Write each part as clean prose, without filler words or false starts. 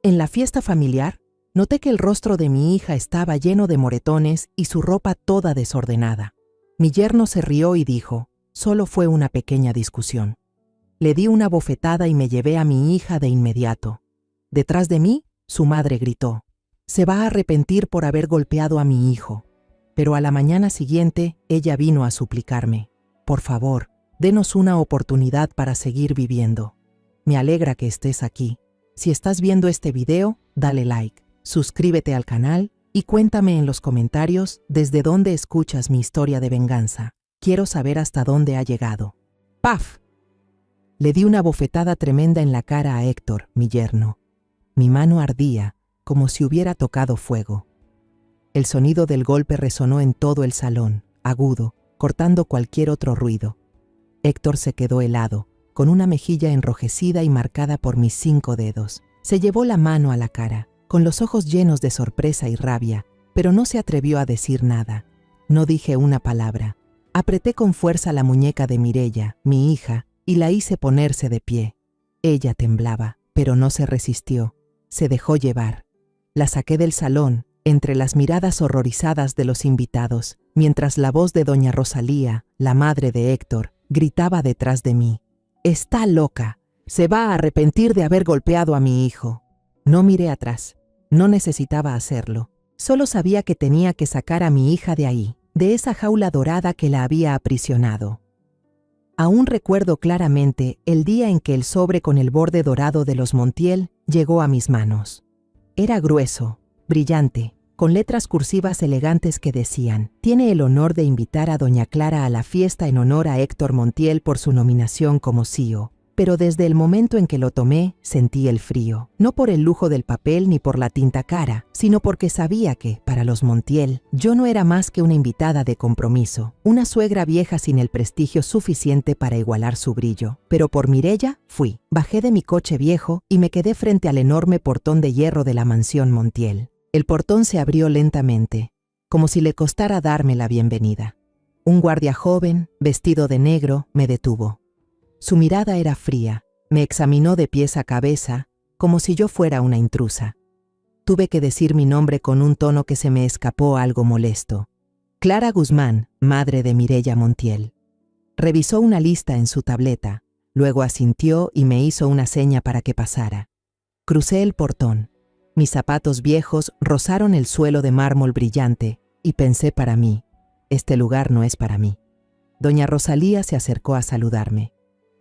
En la fiesta familiar, noté que el rostro de mi hija estaba lleno de moretones y su ropa toda desordenada. Mi yerno se rió y dijo, solo fue una pequeña discusión. Le di una bofetada y me llevé a mi hija de inmediato. Detrás de mí, su madre gritó, se va a arrepentir por haber golpeado a mi hijo. Pero a la mañana siguiente, ella vino a suplicarme, por favor, denos una oportunidad para seguir viviendo. Me alegra que estés aquí. Si estás viendo este video, dale like, suscríbete al canal y cuéntame en los comentarios desde dónde escuchas mi historia de venganza. Quiero saber hasta dónde ha llegado. ¡Paf! Le di una bofetada tremenda en la cara a Héctor, mi yerno. Mi mano ardía, como si hubiera tocado fuego. El sonido del golpe resonó en todo el salón, agudo, cortando cualquier otro ruido. Héctor se quedó helado, con una mejilla enrojecida y marcada por mis 5 dedos. Se llevó la mano a la cara, con los ojos llenos de sorpresa y rabia, pero no se atrevió a decir nada. No dije una palabra. Apreté con fuerza la muñeca de Mireya, mi hija, y la hice ponerse de pie. Ella temblaba, pero no se resistió. Se dejó llevar. La saqué del salón, entre las miradas horrorizadas de los invitados, mientras la voz de doña Rosalía, la madre de Héctor, gritaba detrás de mí. «Está loca. Se va a arrepentir de haber golpeado a mi hijo». No miré atrás. No necesitaba hacerlo. Solo sabía que tenía que sacar a mi hija de ahí, de esa jaula dorada que la había aprisionado. Aún recuerdo claramente el día en que el sobre con el borde dorado de los Montiel llegó a mis manos. Era grueso, brillante, con letras cursivas elegantes que decían: «Tiene el honor de invitar a doña Clara a la fiesta en honor a Héctor Montiel por su nominación como CEO». Pero desde el momento en que lo tomé, sentí el frío. No por el lujo del papel ni por la tinta cara, sino porque sabía que, para los Montiel, yo no era más que una invitada de compromiso, una suegra vieja sin el prestigio suficiente para igualar su brillo. Pero por Mireya, fui. Bajé de mi coche viejo y me quedé frente al enorme portón de hierro de la mansión Montiel. El portón se abrió lentamente, como si le costara darme la bienvenida. Un guardia joven, vestido de negro, me detuvo. Su mirada era fría, me examinó de pies a cabeza, como si yo fuera una intrusa. Tuve que decir mi nombre con un tono que se me escapó algo molesto. Clara Guzmán, madre de Mireya Montiel. Revisó una lista en su tableta, luego asintió y me hizo una seña para que pasara. Crucé el portón. Mis zapatos viejos rozaron el suelo de mármol brillante y pensé para mí, este lugar no es para mí. Doña Rosalía se acercó a saludarme.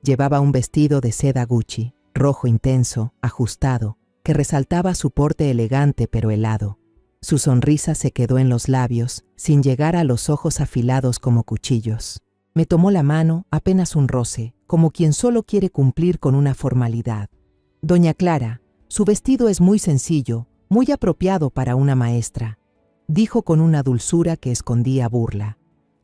Llevaba un vestido de seda Gucci, rojo intenso, ajustado, que resaltaba su porte elegante pero helado. Su sonrisa se quedó en los labios, sin llegar a los ojos afilados como cuchillos. Me tomó la mano, apenas un roce, como quien solo quiere cumplir con una formalidad. «Doña Clara, su vestido es muy sencillo, muy apropiado para una maestra», dijo con una dulzura que escondía burla.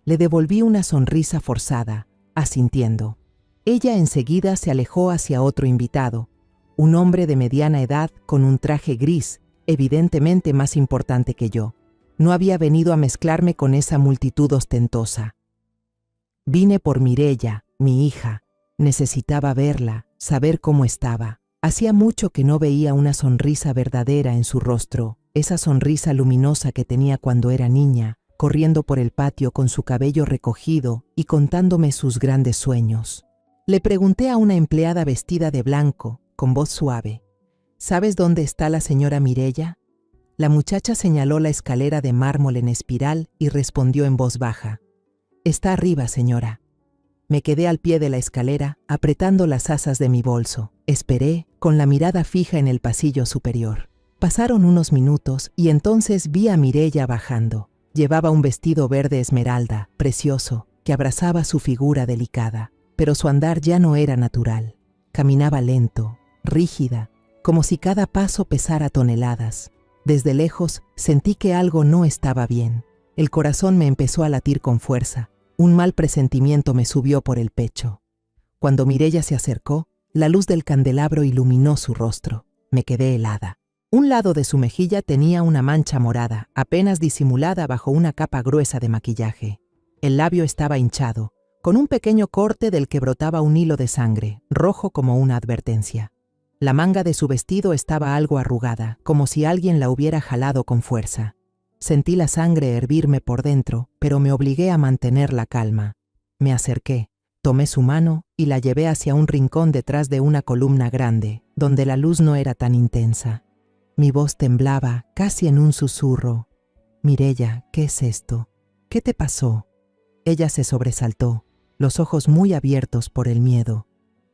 Le devolví una sonrisa forzada, asintiendo. Ella enseguida se alejó hacia otro invitado, un hombre de mediana edad con un traje gris, evidentemente más importante que yo. No había venido a mezclarme con esa multitud ostentosa. Vine por Mireya, mi hija. Necesitaba verla, saber cómo estaba. Hacía mucho que no veía una sonrisa verdadera en su rostro, esa sonrisa luminosa que tenía cuando era niña, corriendo por el patio con su cabello recogido y contándome sus grandes sueños. Le pregunté a una empleada vestida de blanco, con voz suave, «¿Sabes dónde está la señora Mireya?». La muchacha señaló la escalera de mármol en espiral y respondió en voz baja, «Está arriba, señora». Me quedé al pie de la escalera, apretando las asas de mi bolso. Esperé, con la mirada fija en el pasillo superior. Pasaron unos minutos y entonces vi a Mireya bajando. Llevaba un vestido verde esmeralda, precioso, que abrazaba su figura delicada. Pero su andar ya no era natural. Caminaba lento, rígida, como si cada paso pesara toneladas. Desde lejos sentí que algo no estaba bien. El corazón me empezó a latir con fuerza. Un mal presentimiento me subió por el pecho. Cuando Mireya se acercó, la luz del candelabro iluminó su rostro. Me quedé helada. Un lado de su mejilla tenía una mancha morada, apenas disimulada bajo una capa gruesa de maquillaje. El labio estaba hinchado, con un pequeño corte del que brotaba un hilo de sangre, rojo como una advertencia. La manga de su vestido estaba algo arrugada, como si alguien la hubiera jalado con fuerza. Sentí la sangre hervirme por dentro, pero me obligué a mantener la calma. Me acerqué, tomé su mano y la llevé hacia un rincón detrás de una columna grande, donde la luz no era tan intensa. Mi voz temblaba, casi en un susurro. «Mireya, ¿qué es esto? ¿Qué te pasó?» Ella se sobresaltó, los ojos muy abiertos por el miedo.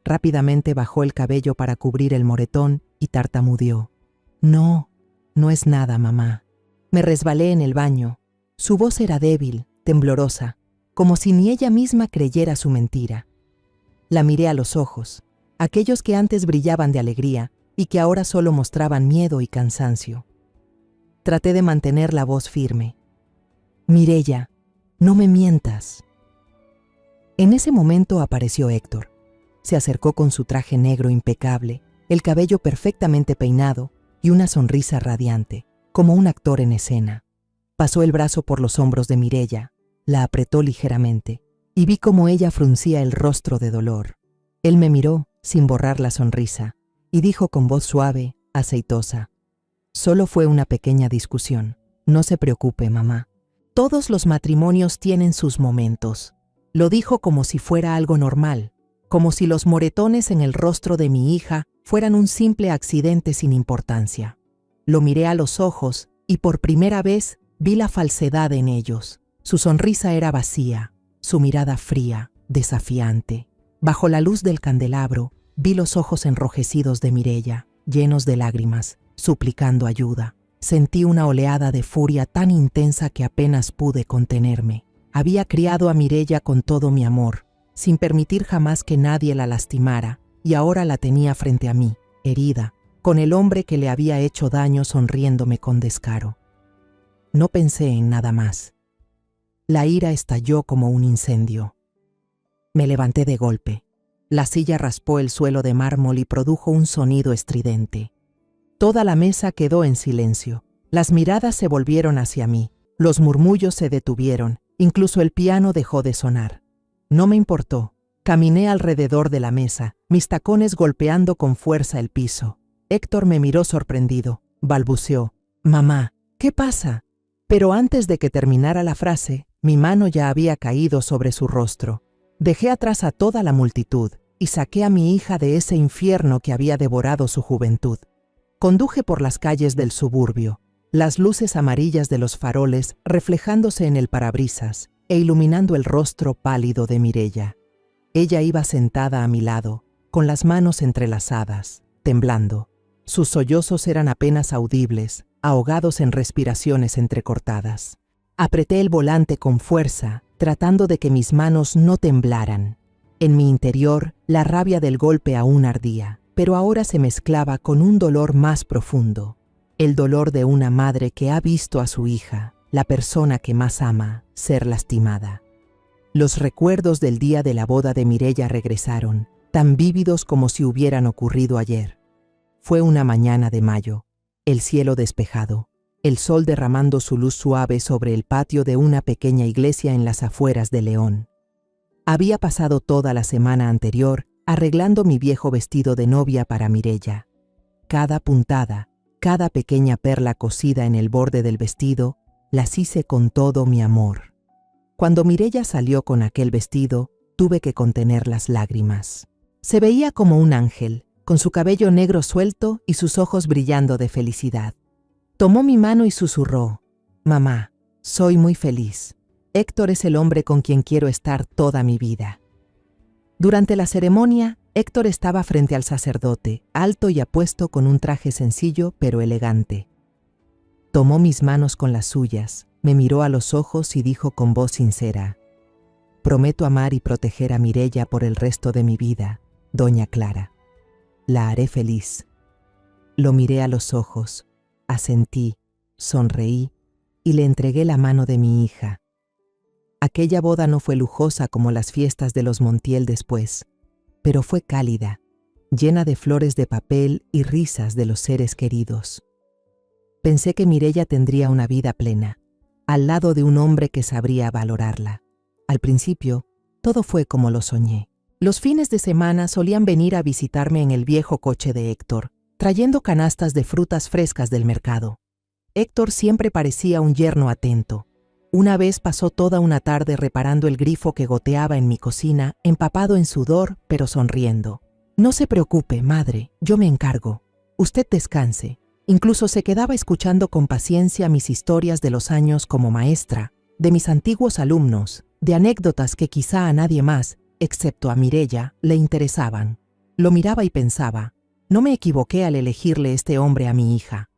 Rápidamente bajó el cabello para cubrir el moretón y tartamudeó. «No, no es nada, mamá». Me resbalé en el baño. Su voz era débil, temblorosa, como si ni ella misma creyera su mentira. La miré a los ojos, aquellos que antes brillaban de alegría y que ahora solo mostraban miedo y cansancio. Traté de mantener la voz firme. «Mireya, no me mientas». En ese momento apareció Héctor. Se acercó con su traje negro impecable, el cabello perfectamente peinado y una sonrisa radiante, como un actor en escena. Pasó el brazo por los hombros de Mireya, la apretó ligeramente, y vi cómo ella fruncía el rostro de dolor. Él me miró, sin borrar la sonrisa, y dijo con voz suave, aceitosa: «Solo fue una pequeña discusión. No se preocupe, mamá. Todos los matrimonios tienen sus momentos». Lo dijo como si fuera algo normal, como si los moretones en el rostro de mi hija fueran un simple accidente sin importancia. Lo miré a los ojos y por primera vez vi la falsedad en ellos. Su sonrisa era vacía, su mirada fría, desafiante. Bajo la luz del candelabro vi los ojos enrojecidos de Mireya, llenos de lágrimas, suplicando ayuda. Sentí una oleada de furia tan intensa que apenas pude contenerme. Había criado a Mireya con todo mi amor, sin permitir jamás que nadie la lastimara, y ahora la tenía frente a mí, herida, con el hombre que le había hecho daño sonriéndome con descaro. No pensé en nada más. La ira estalló como un incendio. Me levanté de golpe. La silla raspó el suelo de mármol y produjo un sonido estridente. Toda la mesa quedó en silencio. Las miradas se volvieron hacia mí. Los murmullos se detuvieron. Incluso el piano dejó de sonar. No me importó. Caminé alrededor de la mesa, mis tacones golpeando con fuerza el piso. Héctor me miró sorprendido. Balbuceó: «Mamá, ¿qué pasa?». Pero antes de que terminara la frase, mi mano ya había caído sobre su rostro. Dejé atrás a toda la multitud y saqué a mi hija de ese infierno que había devorado su juventud. Conduje por las calles del suburbio, las luces amarillas de los faroles reflejándose en el parabrisas e iluminando el rostro pálido de Mireya. Ella iba sentada a mi lado, con las manos entrelazadas, temblando. Sus sollozos eran apenas audibles, ahogados en respiraciones entrecortadas. Apreté el volante con fuerza, tratando de que mis manos no temblaran. En mi interior, la rabia del golpe aún ardía, pero ahora se mezclaba con un dolor más profundo. El dolor de una madre que ha visto a su hija, la persona que más ama, ser lastimada. Los recuerdos del día de la boda de Mireya regresaron, tan vívidos como si hubieran ocurrido ayer. Fue una mañana de mayo, el cielo despejado, el sol derramando su luz suave sobre el patio de una pequeña iglesia en las afueras de León. Había pasado toda la semana anterior arreglando mi viejo vestido de novia para Mireya. Cada puntada, cada pequeña perla cosida en el borde del vestido, las hice con todo mi amor. Cuando Mireya salió con aquel vestido, tuve que contener las lágrimas. Se veía como un ángel, con su cabello negro suelto y sus ojos brillando de felicidad. Tomó mi mano y susurró: «Mamá, soy muy feliz. Héctor es el hombre con quien quiero estar toda mi vida». Durante la ceremonia, Héctor estaba frente al sacerdote, alto y apuesto con un traje sencillo pero elegante. Tomó mis manos con las suyas, me miró a los ojos y dijo con voz sincera: «Prometo amar y proteger a Mireya por el resto de mi vida, doña Clara. La haré feliz». Lo miré a los ojos, asentí, sonreí y le entregué la mano de mi hija. Aquella boda no fue lujosa como las fiestas de los Montiel después, pero fue cálida, llena de flores de papel y risas de los seres queridos. Pensé que Mireya tendría una vida plena, al lado de un hombre que sabría valorarla. Al principio, todo fue como lo soñé. Los fines de semana solían venir a visitarme en el viejo coche de Héctor, trayendo canastas de frutas frescas del mercado. Héctor siempre parecía un yerno atento. Una vez pasó toda una tarde reparando el grifo que goteaba en mi cocina, empapado en sudor, pero sonriendo. «No se preocupe, madre, yo me encargo. Usted descanse». Incluso se quedaba escuchando con paciencia mis historias de los años como maestra, de mis antiguos alumnos, de anécdotas que quizá a nadie más, excepto a Mireya, le interesaban. Lo miraba y pensaba, no me equivoqué al elegirle este hombre a mi hija.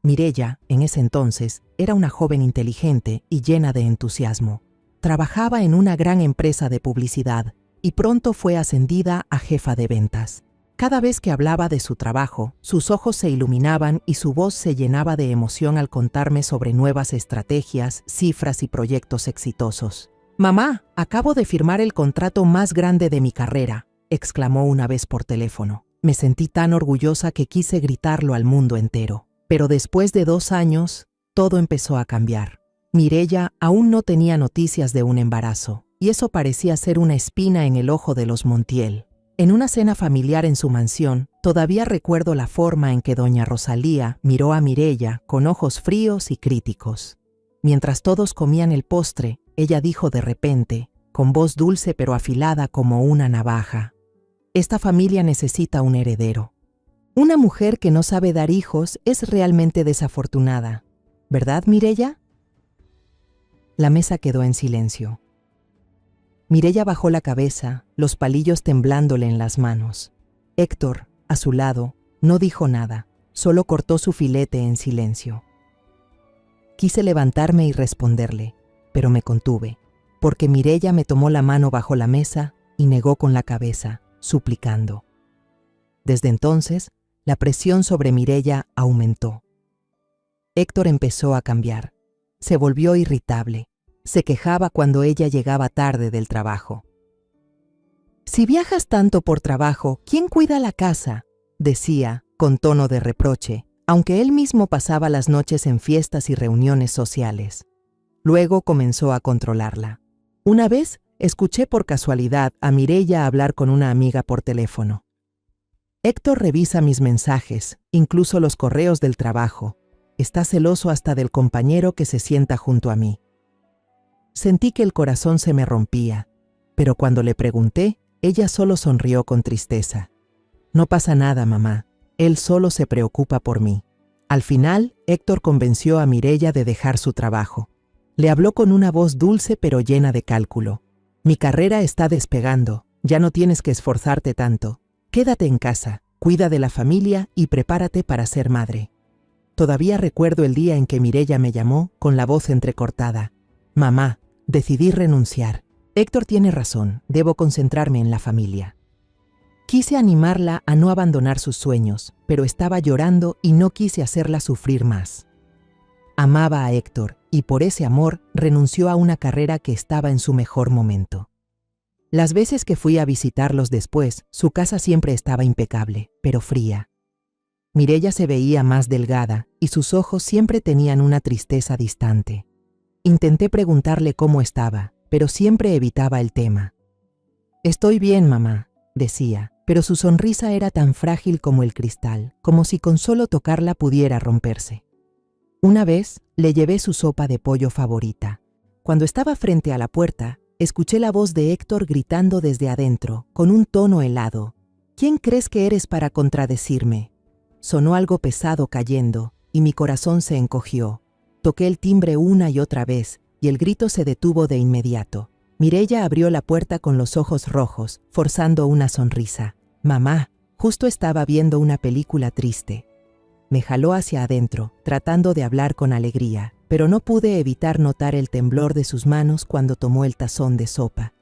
Mireya, en ese entonces, era una joven inteligente y llena de entusiasmo. Trabajaba en una gran empresa de publicidad y pronto fue ascendida a jefa de ventas. Cada vez que hablaba de su trabajo, sus ojos se iluminaban y su voz se llenaba de emoción al contarme sobre nuevas estrategias, cifras y proyectos exitosos. «Mamá, acabo de firmar el contrato más grande de mi carrera», exclamó una vez por teléfono. Me sentí tan orgullosa que quise gritarlo al mundo entero. Pero después de 2 años, todo empezó a cambiar. Mireya aún no tenía noticias de un embarazo, y eso parecía ser una espina en el ojo de los Montiel. En una cena familiar en su mansión, todavía recuerdo la forma en que doña Rosalía miró a Mireya con ojos fríos y críticos. Mientras todos comían el postre, ella dijo de repente, con voz dulce pero afilada como una navaja: «Esta familia necesita un heredero. Una mujer que no sabe dar hijos es realmente desafortunada, ¿verdad, Mireya?». La mesa quedó en silencio. Mireya bajó la cabeza, los palillos temblándole en las manos. Héctor, a su lado, no dijo nada, solo cortó su filete en silencio. Quise levantarme y responderle, pero me contuve, porque Mireya me tomó la mano bajo la mesa y negó con la cabeza, suplicando. Desde entonces, la presión sobre Mireya aumentó. Héctor empezó a cambiar. Se volvió irritable. Se quejaba cuando ella llegaba tarde del trabajo. «Si viajas tanto por trabajo, ¿quién cuida la casa?», decía, con tono de reproche, aunque él mismo pasaba las noches en fiestas y reuniones sociales. Luego comenzó a controlarla. Una vez, escuché por casualidad a Mireya hablar con una amiga por teléfono. «Héctor revisa mis mensajes, incluso los correos del trabajo. Está celoso hasta del compañero que se sienta junto a mí». Sentí que el corazón se me rompía, pero cuando le pregunté, ella solo sonrió con tristeza. «No pasa nada, mamá. Él solo se preocupa por mí». Al final, Héctor convenció a Mireya de dejar su trabajo. Le habló con una voz dulce pero llena de cálculo. «Mi carrera está despegando. Ya no tienes que esforzarte tanto. Quédate en casa, cuida de la familia y prepárate para ser madre». Todavía recuerdo el día en que Mireya me llamó con la voz entrecortada. «Mamá, decidí renunciar. Héctor tiene razón, debo concentrarme en la familia». Quise animarla a no abandonar sus sueños, pero estaba llorando y no quise hacerla sufrir más. Amaba a Héctor y por ese amor renunció a una carrera que estaba en su mejor momento. Las veces que fui a visitarlos después, su casa siempre estaba impecable, pero fría. Mireya se veía más delgada y sus ojos siempre tenían una tristeza distante. Intenté preguntarle cómo estaba, pero siempre evitaba el tema. «Estoy bien, mamá», decía, pero su sonrisa era tan frágil como el cristal, como si con solo tocarla pudiera romperse. Una vez le llevé su sopa de pollo favorita. Cuando estaba frente a la puerta, escuché la voz de Héctor gritando desde adentro, con un tono helado: «¿Quién crees que eres para contradecirme?». Sonó algo pesado cayendo, y mi corazón se encogió. Toqué el timbre una y otra vez, y el grito se detuvo de inmediato. Mireya abrió la puerta con los ojos rojos, forzando una sonrisa. «Mamá, justo estaba viendo una película triste». Me jaló hacia adentro, tratando de hablar con alegría, pero no pude evitar notar el temblor de sus manos cuando tomó el tazón de sopa.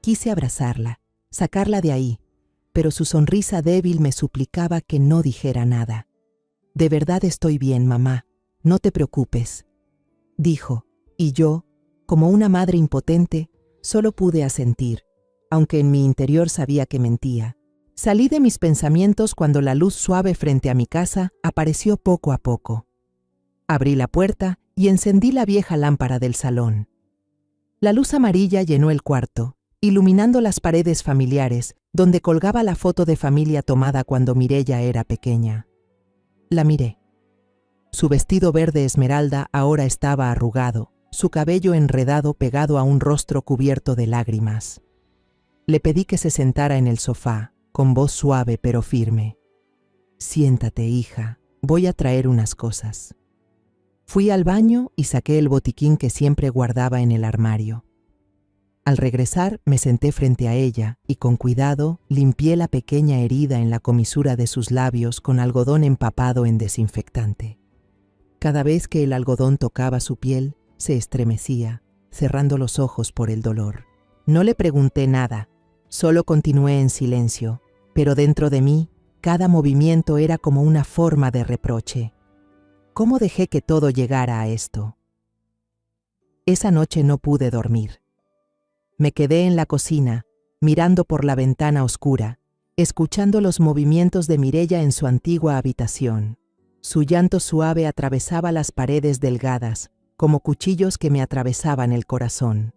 Quise abrazarla, sacarla de ahí, pero su sonrisa débil me suplicaba que no dijera nada. «De verdad estoy bien, mamá. No te preocupes», dijo, y yo, como una madre impotente, solo pude asentir, aunque en mi interior sabía que mentía. Salí de mis pensamientos cuando la luz suave frente a mi casa apareció poco a poco. Abrí la puerta y encendí la vieja lámpara del salón. La luz amarilla llenó el cuarto, iluminando las paredes familiares, donde colgaba la foto de familia tomada cuando Mireya era pequeña. La miré. Su vestido verde esmeralda ahora estaba arrugado, su cabello enredado pegado a un rostro cubierto de lágrimas. Le pedí que se sentara en el sofá, con voz suave pero firme. «Siéntate, hija, voy a traer unas cosas». Fui al baño y saqué el botiquín que siempre guardaba en el armario. Al regresar, me senté frente a ella y con cuidado limpié la pequeña herida en la comisura de sus labios con algodón empapado en desinfectante. Cada vez que el algodón tocaba su piel, se estremecía, cerrando los ojos por el dolor. No le pregunté nada, solo continué en silencio, pero dentro de mí, cada movimiento era como una forma de reproche. ¿Cómo dejé que todo llegara a esto? Esa noche no pude dormir. Me quedé en la cocina, mirando por la ventana oscura, escuchando los movimientos de Mireya en su antigua habitación. Su llanto suave atravesaba las paredes delgadas, como cuchillos que me atravesaban el corazón.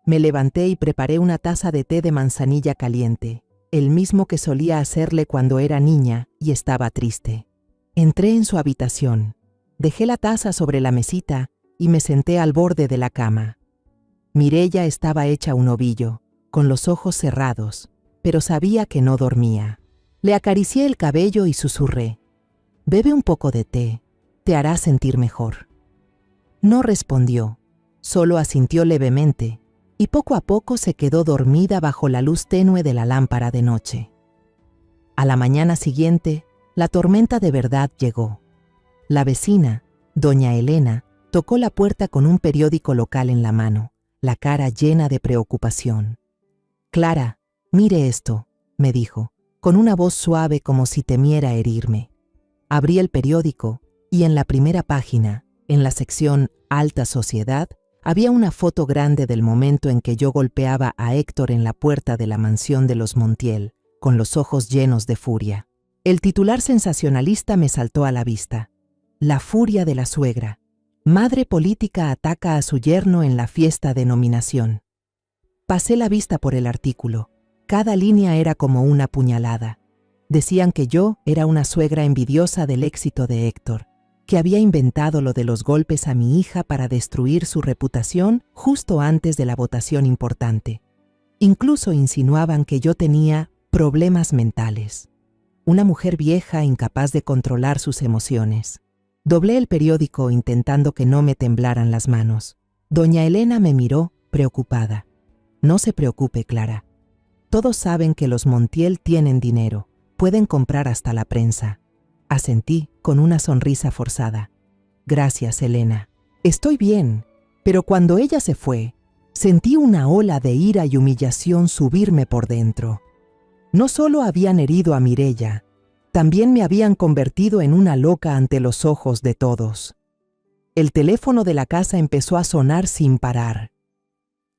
Me levanté y preparé una taza de té de manzanilla caliente, el mismo que solía hacerle cuando era niña y estaba triste. Entré en su habitación, dejé la taza sobre la mesita y me senté al borde de la cama. Mireya estaba hecha un ovillo, con los ojos cerrados, pero sabía que no dormía. Le acaricié el cabello y susurré: «Bebe un poco de té, te hará sentir mejor». No respondió, solo asintió levemente, y poco a poco se quedó dormida bajo la luz tenue de la lámpara de noche. A la mañana siguiente, la tormenta de verdad llegó. La vecina, doña Elena, tocó la puerta con un periódico local en la mano, la cara llena de preocupación. «Clara, mire esto», me dijo, con una voz suave como si temiera herirme. Abrí el periódico y en la primera página, en la sección Alta Sociedad, había una foto grande del momento en que yo golpeaba a Héctor en la puerta de la mansión de los Montiel, con los ojos llenos de furia. El titular sensacionalista me saltó a la vista. «La furia de la suegra. Madre política ataca a su yerno en la fiesta de nominación». Pasé la vista por el artículo. Cada línea era como una puñalada. Decían que yo era una suegra envidiosa del éxito de Héctor, que había inventado lo de los golpes a mi hija para destruir su reputación justo antes de la votación importante. Incluso insinuaban que yo tenía problemas mentales. Una mujer vieja incapaz de controlar sus emociones. Doblé el periódico intentando que no me temblaran las manos. Doña Elena me miró, preocupada. «No se preocupe, Clara. Todos saben que los Montiel tienen dinero. Pueden comprar hasta la prensa». Asentí con una sonrisa forzada. «Gracias, Elena. Estoy bien», pero cuando ella se fue, sentí una ola de ira y humillación subirme por dentro. No solo habían herido a Mireya, también me habían convertido en una loca ante los ojos de todos. El teléfono de la casa empezó a sonar sin parar.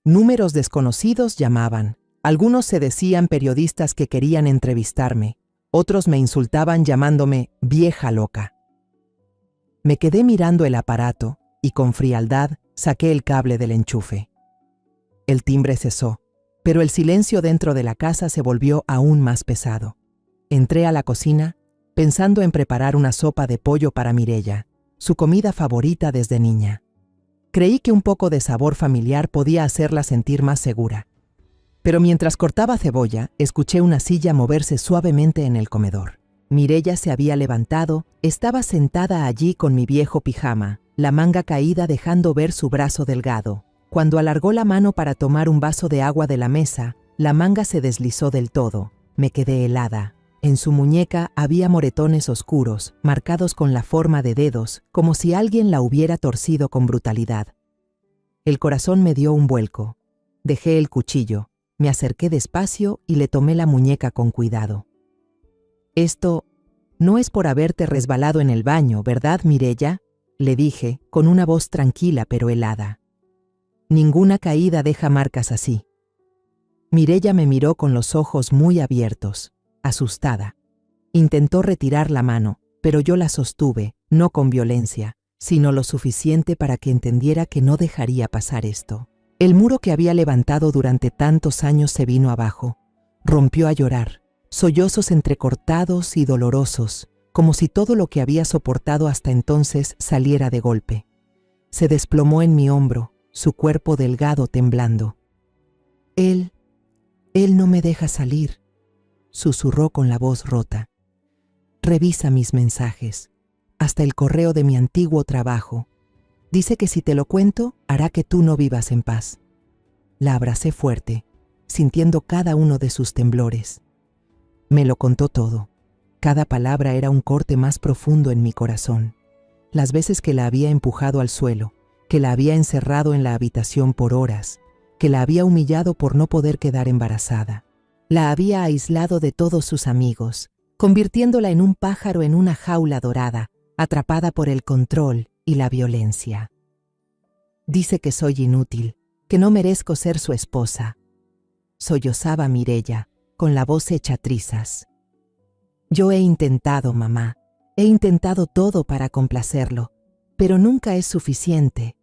Números desconocidos llamaban. Algunos se decían periodistas que querían entrevistarme. Otros me insultaban llamándome vieja loca. Me quedé mirando el aparato y con frialdad saqué el cable del enchufe. El timbre cesó, pero el silencio dentro de la casa se volvió aún más pesado. Entré a la cocina pensando en preparar una sopa de pollo para Mireya, su comida favorita desde niña. Creí que un poco de sabor familiar podía hacerla sentir más segura. Pero mientras cortaba cebolla, escuché una silla moverse suavemente en el comedor. Mireya se había levantado, estaba sentada allí con mi viejo pijama, la manga caída dejando ver su brazo delgado. Cuando alargó la mano para tomar un vaso de agua de la mesa, la manga se deslizó del todo. Me quedé helada. En su muñeca había moretones oscuros, marcados con la forma de dedos, como si alguien la hubiera torcido con brutalidad. El corazón me dio un vuelco. Dejé el cuchillo, me acerqué despacio y le tomé la muñeca con cuidado. «Esto no es por haberte resbalado en el baño, ¿verdad, Mireya?», le dije, con una voz tranquila pero helada. «Ninguna caída deja marcas así». Mireya me miró con los ojos muy abiertos, asustada. Intentó retirar la mano, pero yo la sostuve, no con violencia, sino lo suficiente para que entendiera que no dejaría pasar esto. El muro que había levantado durante tantos años se vino abajo. Rompió a llorar, sollozos entrecortados y dolorosos, como si todo lo que había soportado hasta entonces saliera de golpe. Se desplomó en mi hombro, su cuerpo delgado temblando. Él no me deja salir, susurró con la voz rota. Revisa mis mensajes, hasta el correo de mi antiguo trabajo. Dice que si te lo cuento, hará que tú no vivas en paz. La abracé fuerte, sintiendo cada uno de sus temblores. Me lo contó todo. Cada palabra era un corte más profundo en mi corazón. Las veces que la había empujado al suelo, que la había encerrado en la habitación por horas, que la había humillado por no poder quedar embarazada. La había aislado de todos sus amigos, convirtiéndola en un pájaro en una jaula dorada, atrapada por el control y la violencia. Dice que soy inútil, que no merezco ser su esposa. Sollozaba Mireya, con la voz hecha trizas. Yo he intentado, mamá, he intentado todo para complacerlo, pero nunca es suficiente.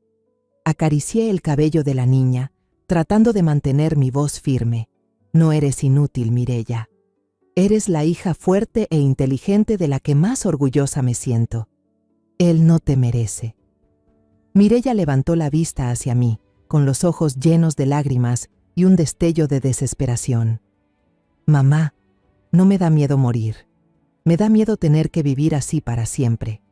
Acaricié el cabello de la niña, tratando de mantener mi voz firme. No eres inútil, Mireya. Eres la hija fuerte e inteligente de la que más orgullosa me siento. Él no te merece. Mireya levantó la vista hacia mí, con los ojos llenos de lágrimas y un destello de desesperación. Mamá, no me da miedo morir. Me da miedo tener que vivir así para siempre.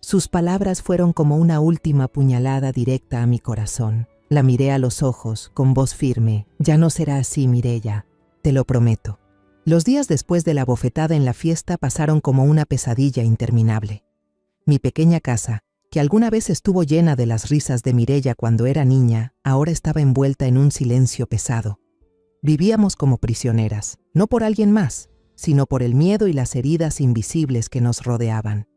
Sus palabras fueron como una última puñalada directa a mi corazón. La miré a los ojos, con voz firme. Ya no será así, Mireya, te lo prometo. Los días después de la bofetada en la fiesta pasaron como una pesadilla interminable. Mi pequeña casa, que alguna vez estuvo llena de las risas de Mireya cuando era niña, ahora estaba envuelta en un silencio pesado. Vivíamos como prisioneras, no por alguien más, sino por el miedo y las heridas invisibles que nos rodeaban.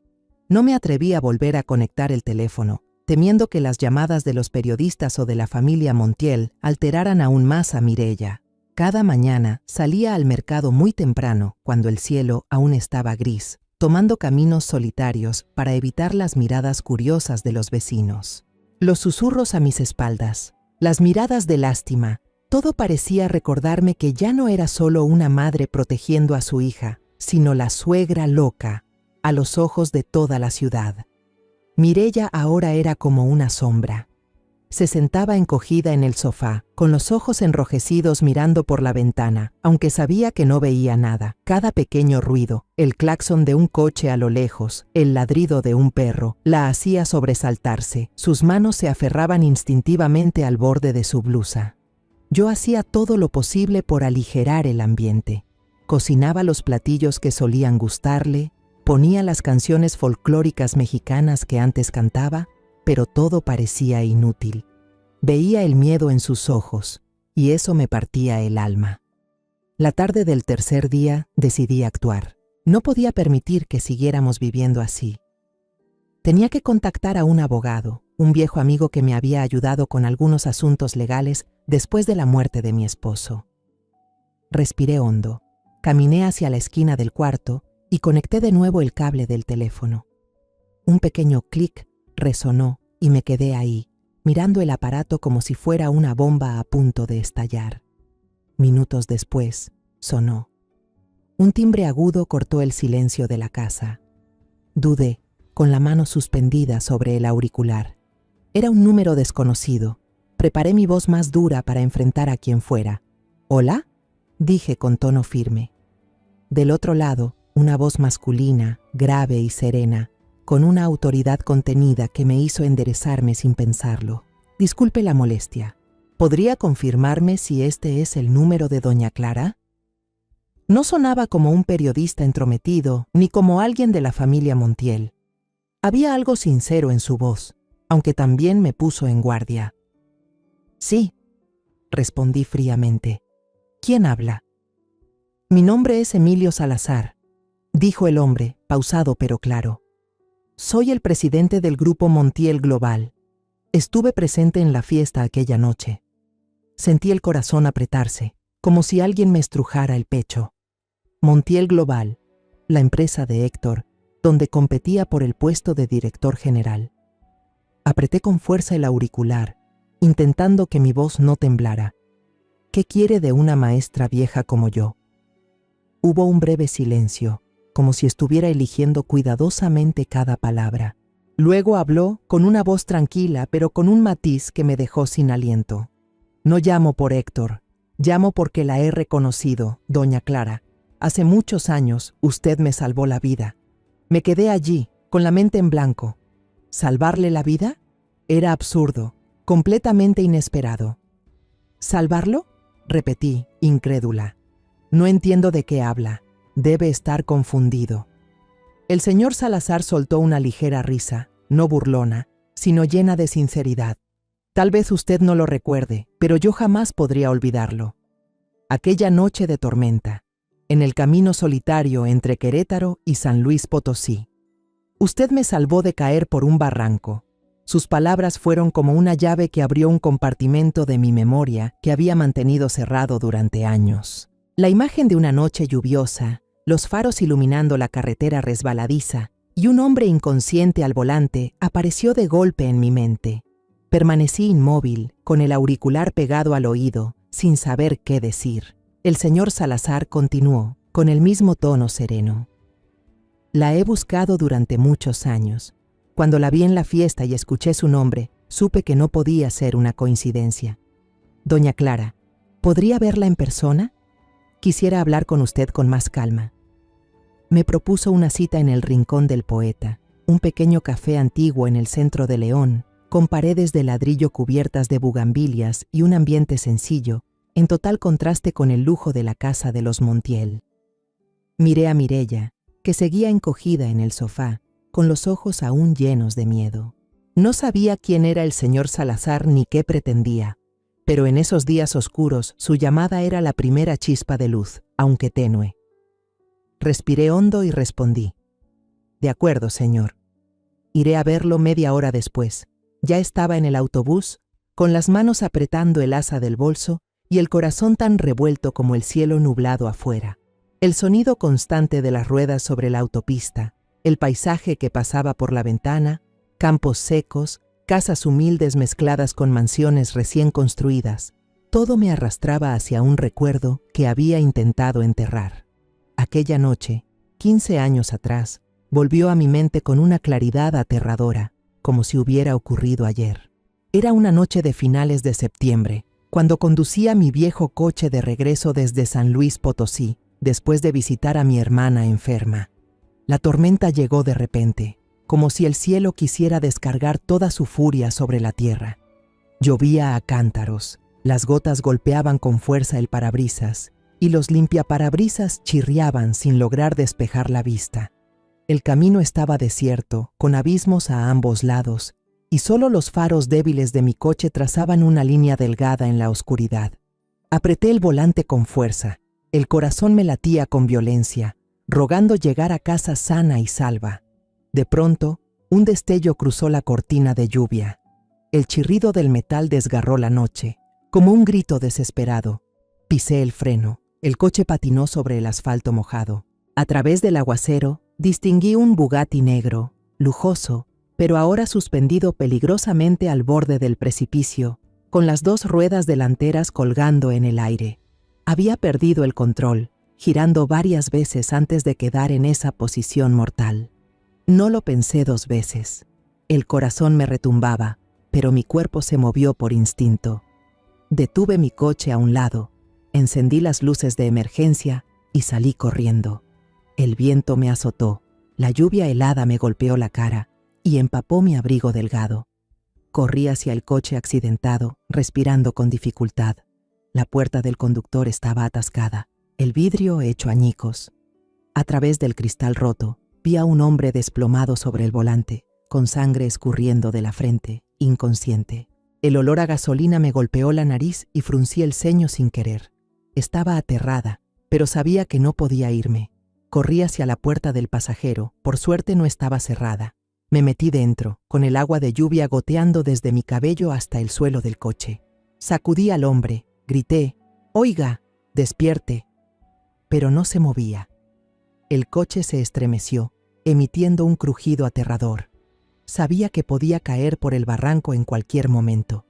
No me atreví a volver a conectar el teléfono, temiendo que las llamadas de los periodistas o de la familia Montiel alteraran aún más a Mireya. Cada mañana salía al mercado muy temprano, cuando el cielo aún estaba gris, tomando caminos solitarios para evitar las miradas curiosas de los vecinos. Los susurros a mis espaldas, las miradas de lástima, todo parecía recordarme que ya no era solo una madre protegiendo a su hija, sino la suegra loca, a los ojos de toda la ciudad. Mireya ahora era como una sombra. Se sentaba encogida en el sofá, con los ojos enrojecidos mirando por la ventana, aunque sabía que no veía nada. Cada pequeño ruido, el claxon de un coche a lo lejos, el ladrido de un perro, la hacía sobresaltarse. Sus manos se aferraban instintivamente al borde de su blusa. Yo hacía todo lo posible por aligerar el ambiente. Cocinaba los platillos que solían gustarle, ponía las canciones folclóricas mexicanas que antes cantaba, pero todo parecía inútil. Veía el miedo en sus ojos, y eso me partía el alma. La tarde del tercer día decidí actuar. No podía permitir que siguiéramos viviendo así. Tenía que contactar a un abogado, un viejo amigo que me había ayudado con algunos asuntos legales después de la muerte de mi esposo. Respiré hondo, caminé hacia la esquina del cuarto y conecté de nuevo el cable del teléfono. Un pequeño clic resonó y me quedé ahí, mirando el aparato como si fuera una bomba a punto de estallar. Minutos después, sonó. Un timbre agudo cortó el silencio de la casa. Dudé, con la mano suspendida sobre el auricular. Era un número desconocido. Preparé mi voz más dura para enfrentar a quien fuera. ¿Hola?, dije con tono firme. Del otro lado, una voz masculina, grave y serena, con una autoridad contenida que me hizo enderezarme sin pensarlo. Disculpe la molestia. ¿Podría confirmarme si este es el número de doña Clara? No sonaba como un periodista entrometido, ni como alguien de la familia Montiel. Había algo sincero en su voz, aunque también me puso en guardia. Sí, respondí fríamente. ¿Quién habla? Mi nombre es Emilio Salazar, dijo el hombre, pausado pero claro. Soy el presidente del grupo Montiel Global. Estuve presente en la fiesta aquella noche. Sentí el corazón apretarse, como si alguien me estrujara el pecho. Montiel Global, la empresa de Héctor, donde competía por el puesto de director general. Apreté con fuerza el auricular intentando que mi voz no temblara. ¿Qué quiere de una maestra vieja como yo? Hubo un breve silencio, como si estuviera eligiendo cuidadosamente cada palabra. Luego habló con una voz tranquila, pero con un matiz que me dejó sin aliento. No llamo por Héctor, llamo porque la he reconocido, doña Clara. Hace muchos años usted me salvó la vida. Me quedé allí, con la mente en blanco. ¿Salvarle la vida? Era absurdo, completamente inesperado. ¿Salvarlo? Repetí, incrédula. No entiendo de qué habla. Debe estar confundido. El señor Salazar soltó una ligera risa, no burlona, sino llena de sinceridad. Tal vez usted no lo recuerde, pero yo jamás podría olvidarlo. Aquella noche de tormenta, en el camino solitario entre Querétaro y San Luis Potosí. Usted me salvó de caer por un barranco. Sus palabras fueron como una llave que abrió un compartimento de mi memoria que había mantenido cerrado durante años. La imagen de una noche lluviosa, los faros iluminando la carretera resbaladiza y un hombre inconsciente al volante apareció de golpe en mi mente. Permanecí inmóvil, con el auricular pegado al oído, sin saber qué decir. El señor Salazar continuó, con el mismo tono sereno. La he buscado durante muchos años. Cuando la vi en la fiesta y escuché su nombre, supe que no podía ser una coincidencia. Doña Clara, ¿podría verla en persona? Quisiera hablar con usted con más calma. Me propuso una cita en el Rincón del Poeta, un pequeño café antiguo en el centro de León, con paredes de ladrillo cubiertas de bugambilias y un ambiente sencillo, en total contraste con el lujo de la casa de los Montiel. Miré a Mireya, que seguía encogida en el sofá, con los ojos aún llenos de miedo. No sabía quién era el señor Salazar ni qué pretendía, pero en esos días oscuros su llamada era la primera chispa de luz, aunque tenue. Respiré hondo y respondí: «De acuerdo, señor. Iré a verlo media hora después». Ya estaba en el autobús, con las manos apretando el asa del bolso y el corazón tan revuelto como el cielo nublado afuera. El sonido constante de las ruedas sobre la autopista, el paisaje que pasaba por la ventana, campos secos, casas humildes mezcladas con mansiones recién construidas, todo me arrastraba hacia un recuerdo que había intentado enterrar. Aquella noche, 15 años atrás, volvió a mi mente con una claridad aterradora, como si hubiera ocurrido ayer. Era una noche de finales de septiembre, cuando conducía mi viejo coche de regreso desde San Luis Potosí, después de visitar a mi hermana enferma. La tormenta llegó de repente, como si el cielo quisiera descargar toda su furia sobre la tierra. Llovía a cántaros, las gotas golpeaban con fuerza el parabrisas, y los limpiaparabrisas chirriaban sin lograr despejar la vista. El camino estaba desierto, con abismos a ambos lados, y solo los faros débiles de mi coche trazaban una línea delgada en la oscuridad. Apreté el volante con fuerza, el corazón me latía con violencia, rogando llegar a casa sana y salva. De pronto, un destello cruzó la cortina de lluvia. El chirrido del metal desgarró la noche, como un grito desesperado. Pisé el freno, el coche patinó sobre el asfalto mojado. A través del aguacero, distinguí un Bugatti negro, lujoso, pero ahora suspendido peligrosamente al borde del precipicio, con las dos ruedas delanteras colgando en el aire. Había perdido el control, girando varias veces antes de quedar en esa posición mortal. No lo pensé 2 veces. El corazón me retumbaba, pero mi cuerpo se movió por instinto. Detuve mi coche a un lado, encendí las luces de emergencia y salí corriendo. El viento me azotó, la lluvia helada me golpeó la cara y empapó mi abrigo delgado. Corrí hacia el coche accidentado, respirando con dificultad. La puerta del conductor estaba atascada, el vidrio hecho añicos. A través del cristal roto, vi a un hombre desplomado sobre el volante, con sangre escurriendo de la frente, inconsciente. El olor a gasolina me golpeó la nariz y fruncí el ceño sin querer. Estaba aterrada, pero sabía que no podía irme. Corrí hacia la puerta del pasajero, por suerte no estaba cerrada. Me metí dentro, con el agua de lluvia goteando desde mi cabello hasta el suelo del coche. Sacudí al hombre, grité: «Oiga, despierte». Pero no se movía. El coche se estremeció, emitiendo un crujido aterrador. Sabía que podía caer por el barranco en cualquier momento.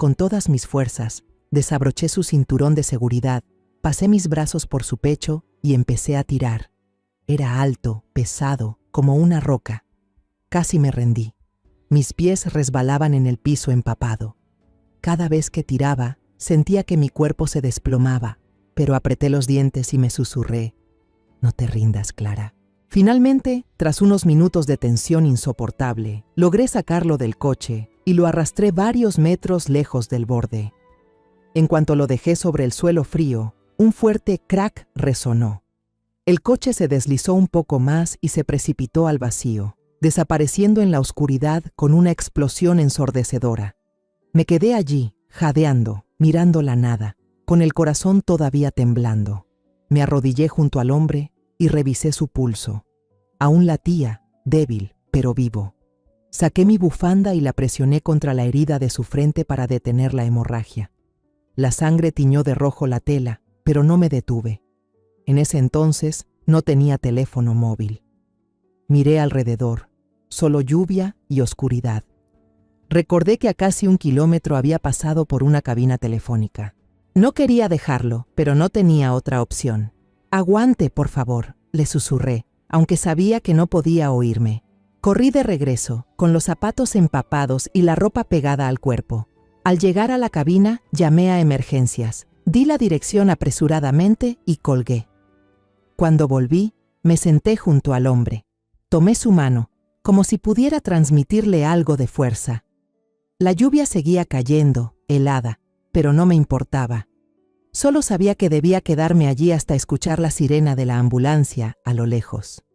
con todas mis fuerzas, desabroché su cinturón de seguridad, pasé mis brazos por su pecho y empecé a tirar. Era alto, pesado, como una roca. Casi me rendí. Mis pies resbalaban en el piso empapado. Cada vez que tiraba, sentía que mi cuerpo se desplomaba, pero apreté los dientes y me susurré: «No te rindas, Clara». Finalmente, tras unos minutos de tensión insoportable, logré sacarlo del coche y lo arrastré varios metros lejos del borde. En cuanto lo dejé sobre el suelo frío, un fuerte crack resonó. El coche se deslizó un poco más y se precipitó al vacío, desapareciendo en la oscuridad con una explosión ensordecedora. Me quedé allí, jadeando, mirando la nada, con el corazón todavía temblando. Me arrodillé junto al hombre y revisé su pulso. Aún latía, débil, pero vivo. Saqué mi bufanda y la presioné contra la herida de su frente para detener la hemorragia. La sangre tiñó de rojo la tela, pero no me detuve. En ese entonces no tenía teléfono móvil. Miré alrededor, solo lluvia y oscuridad. Recordé que a casi 1 kilómetro había pasado por una cabina telefónica. No quería dejarlo, pero no tenía otra opción. «Aguante, por favor», le susurré, aunque sabía que no podía oírme. Corrí de regreso, con los zapatos empapados y la ropa pegada al cuerpo. Al llegar a la cabina, llamé a emergencias. Di la dirección apresuradamente y colgué. Cuando volví, me senté junto al hombre. Tomé su mano, como si pudiera transmitirle algo de fuerza. La lluvia seguía cayendo, helada, pero no me importaba. Solo sabía que debía quedarme allí hasta escuchar la sirena de la ambulancia a lo lejos.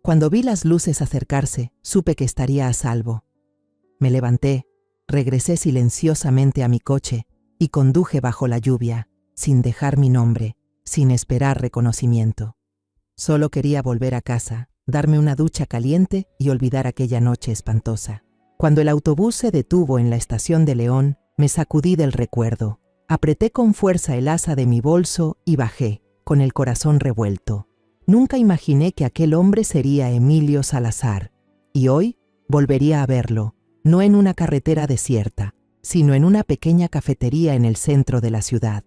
Cuando vi las luces acercarse, supe que estaría a salvo. Me levanté, regresé silenciosamente a mi coche y conduje bajo la lluvia, sin dejar mi nombre, sin esperar reconocimiento. Solo quería volver a casa, darme una ducha caliente y olvidar aquella noche espantosa. Cuando el autobús se detuvo en la estación de León, me sacudí del recuerdo. Apreté con fuerza el asa de mi bolso y bajé, con el corazón revuelto. Nunca imaginé que aquel hombre sería Emilio Salazar, y hoy volvería a verlo, no en una carretera desierta, sino en una pequeña cafetería en el centro de la ciudad.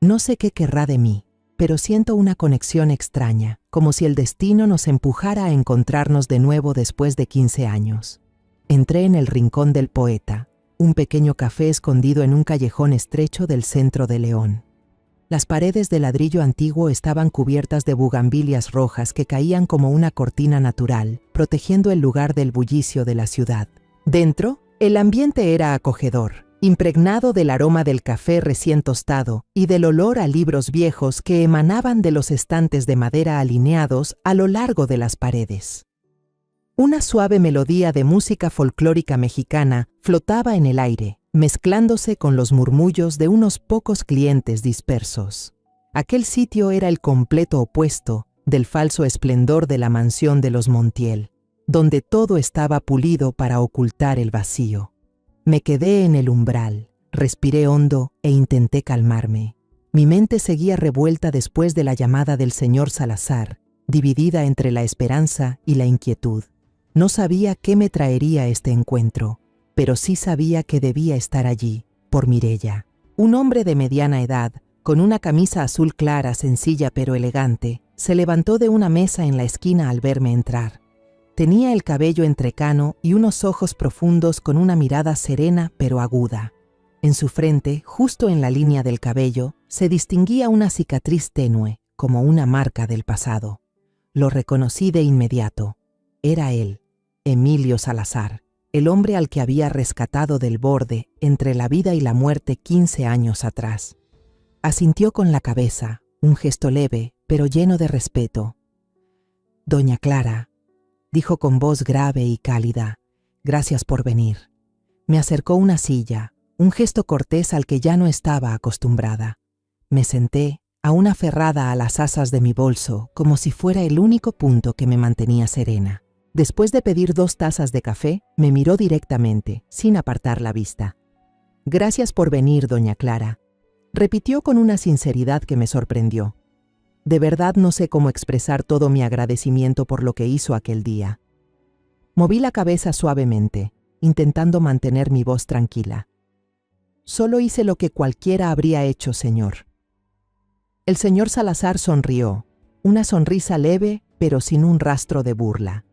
No sé qué querrá de mí, pero siento una conexión extraña, como si el destino nos empujara a encontrarnos de nuevo después de 15 años. Entré en el Rincón del Poeta, un pequeño café escondido en un callejón estrecho del centro de León. Las paredes de ladrillo antiguo estaban cubiertas de bugambilias rojas que caían como una cortina natural, protegiendo el lugar del bullicio de la ciudad. Dentro, el ambiente era acogedor, impregnado del aroma del café recién tostado y del olor a libros viejos que emanaban de los estantes de madera alineados a lo largo de las paredes. Una suave melodía de música folclórica mexicana flotaba en el aire, mezclándose con los murmullos de unos pocos clientes dispersos. Aquel sitio era el completo opuesto del falso esplendor de la mansión de los Montiel, donde todo estaba pulido para ocultar el vacío. Me quedé en el umbral, respiré hondo e intenté calmarme. Mi mente seguía revuelta después de la llamada del señor Salazar, dividida entre la esperanza y la inquietud. No sabía qué me traería este encuentro, pero sí sabía que debía estar allí, por Mireya. Un hombre de mediana edad, con una camisa azul clara, sencilla pero elegante, se levantó de una mesa en la esquina al verme entrar. Tenía el cabello entrecano y unos ojos profundos con una mirada serena pero aguda. En su frente, justo en la línea del cabello, se distinguía una cicatriz tenue, como una marca del pasado. Lo reconocí de inmediato. Era él, Emilio Salazar, el hombre al que había rescatado del borde entre la vida y la muerte 15 años atrás. Asintió con la cabeza, un gesto leve, pero lleno de respeto. «Doña Clara», dijo con voz grave y cálida, «gracias por venir». Me acercó una silla, un gesto cortés al que ya no estaba acostumbrada. Me senté, aún aferrada a las asas de mi bolso, como si fuera el único punto que me mantenía serena. Después de pedir 2 tazas de café, me miró directamente, sin apartar la vista. «Gracias por venir, doña Clara», repitió con una sinceridad que me sorprendió. De verdad no sé cómo expresar todo mi agradecimiento por lo que hizo aquel día. Moví la cabeza suavemente, intentando mantener mi voz tranquila. Solo hice lo que cualquiera habría hecho, señor. El señor Salazar sonrió, una sonrisa leve, pero sin un rastro de burla.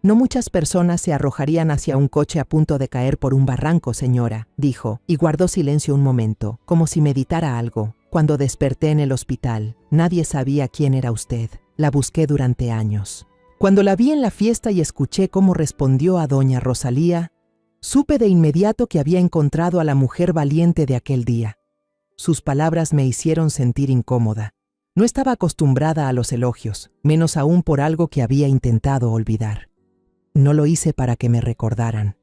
No muchas personas se arrojarían hacia un coche a punto de caer por un barranco, señora, dijo, y guardó silencio un momento, como si meditara algo. Cuando desperté en el hospital, nadie sabía quién era usted. La busqué durante años. Cuando la vi en la fiesta y escuché cómo respondió a doña Rosalía, supe de inmediato que había encontrado a la mujer valiente de aquel día. Sus palabras me hicieron sentir incómoda. No estaba acostumbrada a los elogios, menos aún por algo que había intentado olvidar. No lo hice para que me recordaran.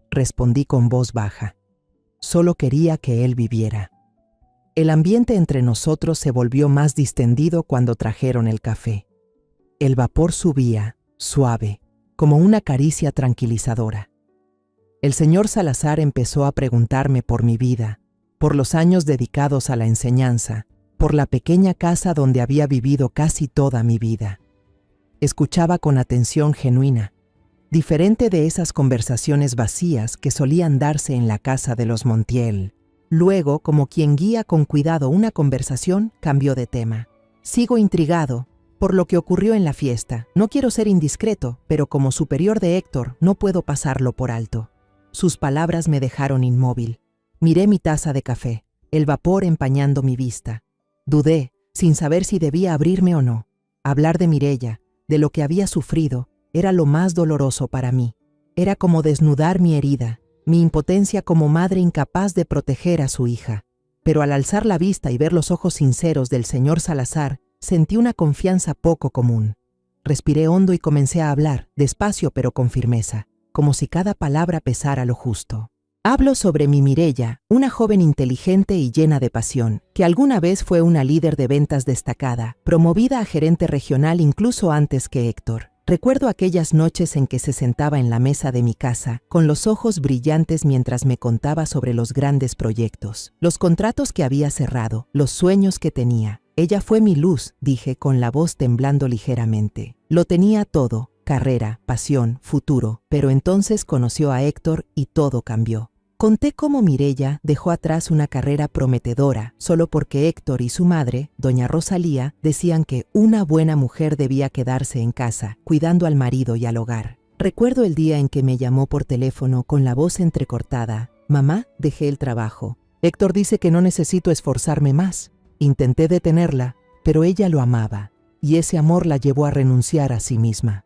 Respondí con voz baja. Solo quería que él viviera. El ambiente entre nosotros se volvió más distendido cuando trajeron el café. El vapor subía, suave, como una caricia tranquilizadora. El señor Salazar empezó a preguntarme por mi vida, por los años dedicados a la enseñanza, por la pequeña casa donde había vivido casi toda mi vida. Escuchaba con atención genuina, diferente de esas conversaciones vacías que solían darse en la casa de los Montiel. Luego, como quien guía con cuidado una conversación, cambió de tema. Sigo intrigado por lo que ocurrió en la fiesta. No quiero ser indiscreto, pero como superior de Héctor, no puedo pasarlo por alto. Sus palabras me dejaron inmóvil. Miré mi taza de café, el vapor empañando mi vista. Dudé, sin saber si debía abrirme o no. Hablar de Mireya, de lo que había sufrido, era lo más doloroso para mí. Era como desnudar mi herida, mi impotencia como madre incapaz de proteger a su hija. Pero al alzar la vista y ver los ojos sinceros del señor Salazar, sentí una confianza poco común. Respiré hondo y comencé a hablar, despacio pero con firmeza, como si cada palabra pesara lo justo. Hablo sobre mi Mireya, una joven inteligente y llena de pasión, que alguna vez fue una líder de ventas destacada, promovida a gerente regional incluso antes que Héctor. Recuerdo aquellas noches en que se sentaba en la mesa de mi casa, con los ojos brillantes mientras me contaba sobre los grandes proyectos, los contratos que había cerrado, los sueños que tenía. Ella fue mi luz, dije con la voz temblando ligeramente. Lo tenía todo, carrera, pasión, futuro, pero entonces conoció a Héctor y todo cambió. Conté cómo Mireya dejó atrás una carrera prometedora solo porque Héctor y su madre, doña Rosalía, decían que una buena mujer debía quedarse en casa, cuidando al marido y al hogar. Recuerdo el día en que me llamó por teléfono con la voz entrecortada. Mamá, dejé el trabajo. Héctor dice que no necesito esforzarme más. Intenté detenerla, pero ella lo amaba, y ese amor la llevó a renunciar a sí misma.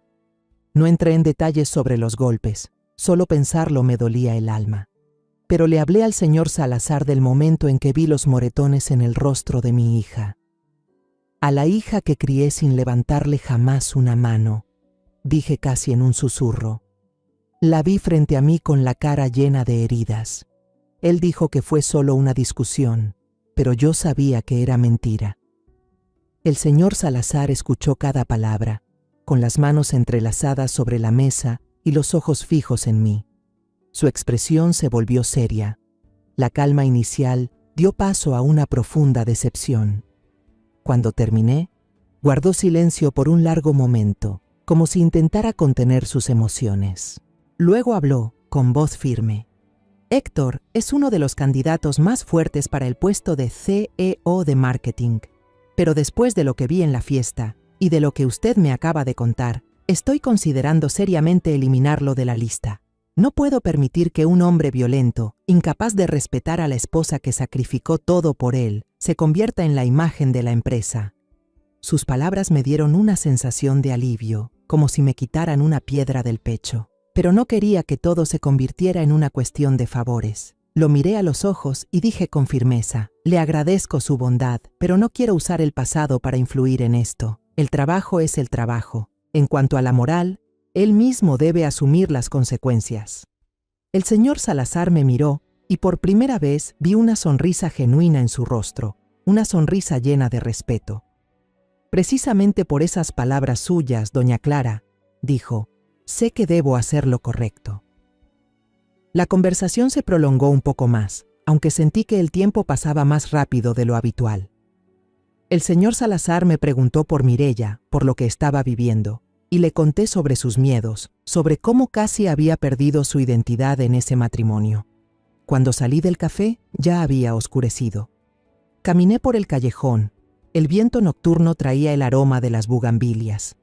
No entré en detalles sobre los golpes, solo pensarlo me dolía el alma. Pero le hablé al señor Salazar del momento en que vi los moretones en el rostro de mi hija. A la hija que crié sin levantarle jamás una mano, dije casi en un susurro. La vi frente a mí con la cara llena de heridas. Él dijo que fue solo una discusión, pero yo sabía que era mentira. El señor Salazar escuchó cada palabra, con las manos entrelazadas sobre la mesa y los ojos fijos en mí. Su expresión se volvió seria. La calma inicial dio paso a una profunda decepción. Cuando terminé, guardó silencio por un largo momento, como si intentara contener sus emociones. Luego habló, con voz firme. Héctor es uno de los candidatos más fuertes para el puesto de CEO de marketing. Pero después de lo que vi en la fiesta y de lo que usted me acaba de contar, estoy considerando seriamente eliminarlo de la lista. No puedo permitir que un hombre violento, incapaz de respetar a la esposa que sacrificó todo por él, se convierta en la imagen de la empresa. Sus palabras me dieron una sensación de alivio, como si me quitaran una piedra del pecho. Pero no quería que todo se convirtiera en una cuestión de favores. Lo miré a los ojos y dije con firmeza, le agradezco su bondad, pero no quiero usar el pasado para influir en esto. El trabajo es el trabajo. En cuanto a la moral, él mismo debe asumir las consecuencias. El señor Salazar me miró y por primera vez vi una sonrisa genuina en su rostro, una sonrisa llena de respeto. Precisamente por esas palabras suyas, doña Clara, dijo, sé que debo hacer lo correcto. La conversación se prolongó un poco más, aunque sentí que el tiempo pasaba más rápido de lo habitual. El señor Salazar me preguntó por Mireya, por lo que estaba viviendo, y le conté sobre sus miedos, sobre cómo casi había perdido su identidad en ese matrimonio. Cuando salí del café, ya había oscurecido. Caminé por el callejón. El viento nocturno traía el aroma de las bugambilias.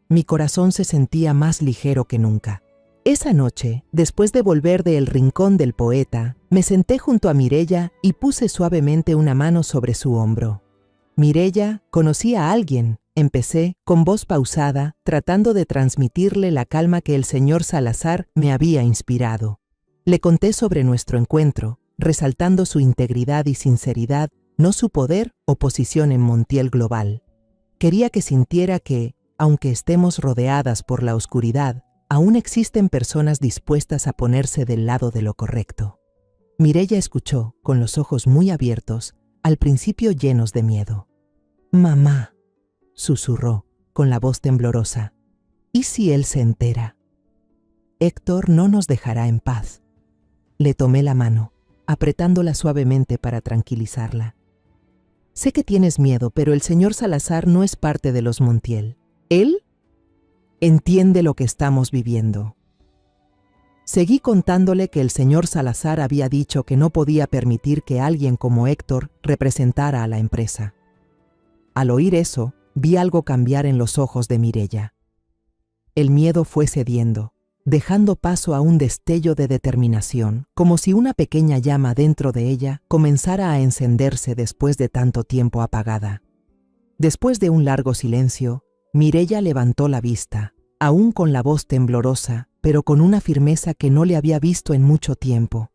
Mi corazón se sentía más ligero que nunca. Esa noche, después de volver de El Rincón del Poeta, me senté junto a Mireya y puse suavemente una mano sobre su hombro. Mireya, conocí a alguien, empecé, con voz pausada, tratando de transmitirle la calma que el señor Salazar me había inspirado. Le conté sobre nuestro encuentro, resaltando su integridad y sinceridad, no su poder o posición en Montiel Global. Quería que sintiera que, aunque estemos rodeadas por la oscuridad, aún existen personas dispuestas a ponerse del lado de lo correcto. Mireya escuchó, con los ojos muy abiertos, al principio llenos de miedo. «Mamá», susurró, con la voz temblorosa, «¿y si él se entera? Héctor no nos dejará en paz». Le tomé la mano, apretándola suavemente para tranquilizarla. «Sé que tienes miedo, pero el señor Salazar no es parte de los Montiel. Él entiende lo que estamos viviendo». Seguí contándole que el señor Salazar había dicho que no podía permitir que alguien como Héctor representara a la empresa. Al oír eso, vi algo cambiar en los ojos de Mireya. El miedo fue cediendo, dejando paso a un destello de determinación, como si una pequeña llama dentro de ella comenzara a encenderse después de tanto tiempo apagada. Después de un largo silencio, Mireya levantó la vista, aún con la voz temblorosa, pero con una firmeza que no le había visto en mucho tiempo.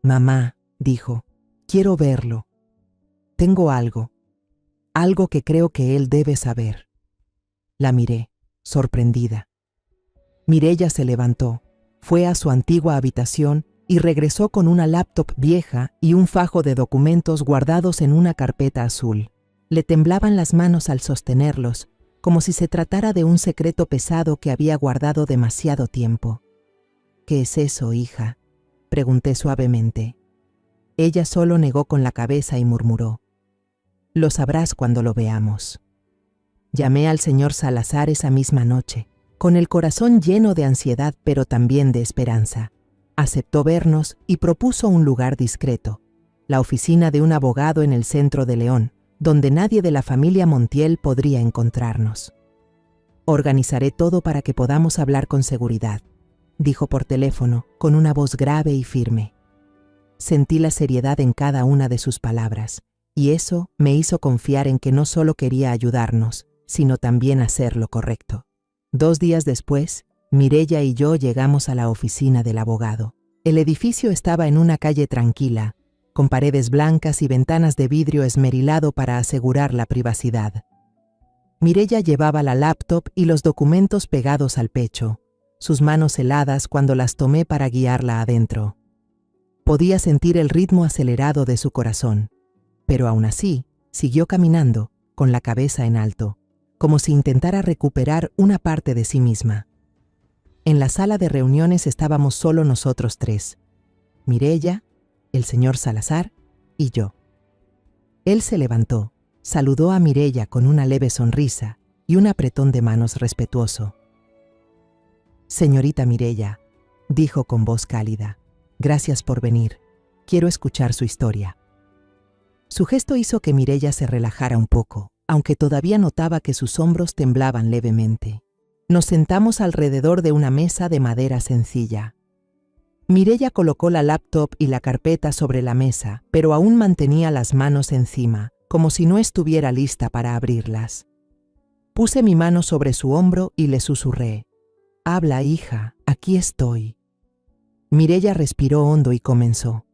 «Mamá», dijo, «quiero verlo. Tengo algo que creo que él debe saber». La miré, sorprendida. Mireya se levantó, fue a su antigua habitación y regresó con una laptop vieja y un fajo de documentos guardados en una carpeta azul. Le temblaban las manos al sostenerlos, como si se tratara de un secreto pesado que había guardado demasiado tiempo. «¿Qué es eso, hija?», pregunté suavemente. Ella solo negó con la cabeza y murmuró: «Lo sabrás cuando lo veamos». Llamé al señor Salazar esa misma noche, con el corazón lleno de ansiedad pero también de esperanza. Aceptó vernos y propuso un lugar discreto, la oficina de un abogado en el centro de León, donde nadie de la familia Montiel podría encontrarnos. «Organizaré todo para que podamos hablar con seguridad», dijo por teléfono, con una voz grave y firme. Sentí la seriedad en cada una de sus palabras, y eso me hizo confiar en que no solo quería ayudarnos, sino también hacer lo correcto. 2 días después, Mireya y yo llegamos a la oficina del abogado. El edificio estaba en una calle tranquila, con paredes blancas y ventanas de vidrio esmerilado para asegurar la privacidad. Mireya llevaba la laptop y los documentos pegados al pecho, sus manos heladas cuando las tomé para guiarla adentro. Podía sentir el ritmo acelerado de su corazón, pero aún así siguió caminando, con la cabeza en alto, como si intentara recuperar una parte de sí misma. En la sala de reuniones estábamos solo nosotros 3, Mireya, el señor Salazar y yo. Él se levantó, saludó a Mireya con una leve sonrisa y un apretón de manos respetuoso. «Señorita Mireya», dijo con voz cálida, «gracias por venir. Quiero escuchar su historia». Su gesto hizo que Mireya se relajara un poco, aunque todavía notaba que sus hombros temblaban levemente. Nos sentamos alrededor de una mesa de madera sencilla. Mireya colocó la laptop y la carpeta sobre la mesa, pero aún mantenía las manos encima, como si no estuviera lista para abrirlas. Puse mi mano sobre su hombro y le susurré: «Habla, hija, aquí estoy». Mireya respiró hondo y comenzó.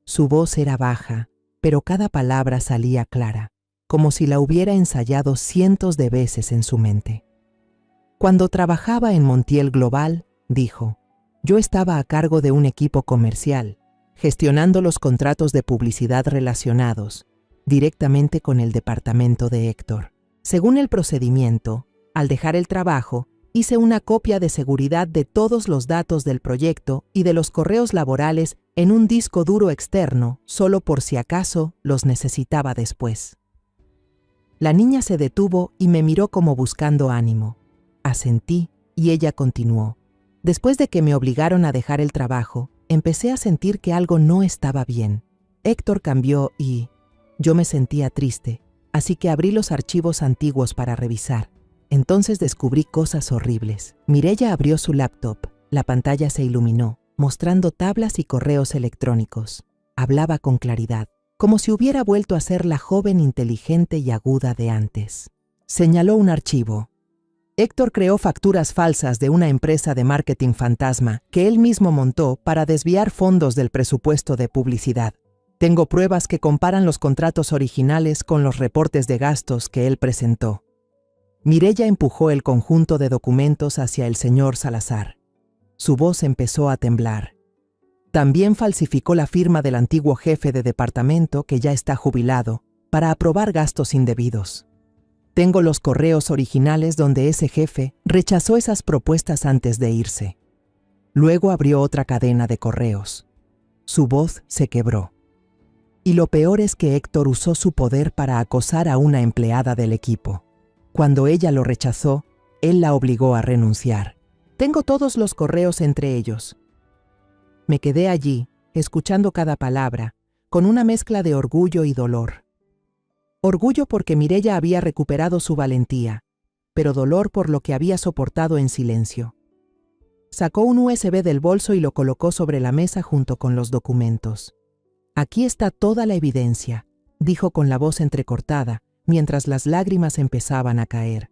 Su voz era baja, pero cada palabra salía clara, como si la hubiera ensayado cientos de veces en su mente. «Cuando trabajaba en Montiel Global», dijo, «yo estaba a cargo de un equipo comercial, gestionando los contratos de publicidad relacionados, directamente con el departamento de Héctor. Según el procedimiento, al dejar el trabajo, hice una copia de seguridad de todos los datos del proyecto y de los correos laborales en un disco duro externo, solo por si acaso los necesitaba después». La niña se detuvo y me miró como buscando ánimo. Asentí y ella continuó. «Después de que me obligaron a dejar el trabajo, empecé a sentir que algo no estaba bien. Héctor cambió y yo me sentía triste, así que abrí los archivos antiguos para revisar. Entonces descubrí cosas horribles. Mireya abrió su laptop. La pantalla se iluminó, mostrando tablas y correos electrónicos. Hablaba con claridad, como si hubiera vuelto a ser la joven inteligente y aguda de antes. Señaló un archivo. Héctor creó facturas falsas de una empresa de marketing fantasma que él mismo montó para desviar fondos del presupuesto de publicidad. Tengo pruebas que comparan los contratos originales con los reportes de gastos que él presentó. Mireya empujó el conjunto de documentos hacia el señor Salazar. Su voz empezó a temblar. También falsificó la firma del antiguo jefe de departamento que ya está jubilado para aprobar gastos indebidos. Tengo los correos originales donde ese jefe rechazó esas propuestas antes de irse. Luego abrió otra cadena de correos. Su voz se quebró. Y lo peor es que Héctor usó su poder para acosar a una empleada del equipo. Cuando ella lo rechazó, él la obligó a renunciar. Tengo todos los correos entre ellos. Me quedé allí, escuchando cada palabra, con una mezcla de orgullo y dolor. Orgullo porque Mireya había recuperado su valentía, pero dolor por lo que había soportado en silencio. Sacó un USB del bolso y lo colocó sobre la mesa junto con los documentos. Aquí está toda la evidencia, dijo con la voz entrecortada, mientras las lágrimas empezaban a caer.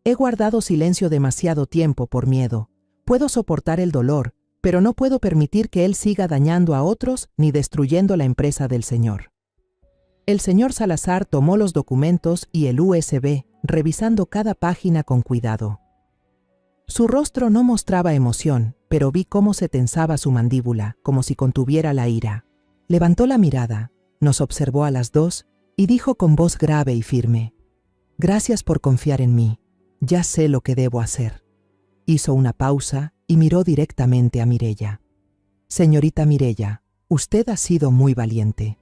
He guardado silencio demasiado tiempo por miedo. Puedo soportar el dolor, pero no puedo permitir que él siga dañando a otros ni destruyendo la empresa del señor. El señor Salazar tomó los documentos y el USB, revisando cada página con cuidado. Su rostro no mostraba emoción, pero vi cómo se tensaba su mandíbula, como si contuviera la ira. Levantó la mirada, nos observó a las dos y dijo con voz grave y firme: «Gracias por confiar en mí. Ya sé lo que debo hacer». Hizo una pausa y miró directamente a Mireya. «Señorita Mireya, usted ha sido muy valiente.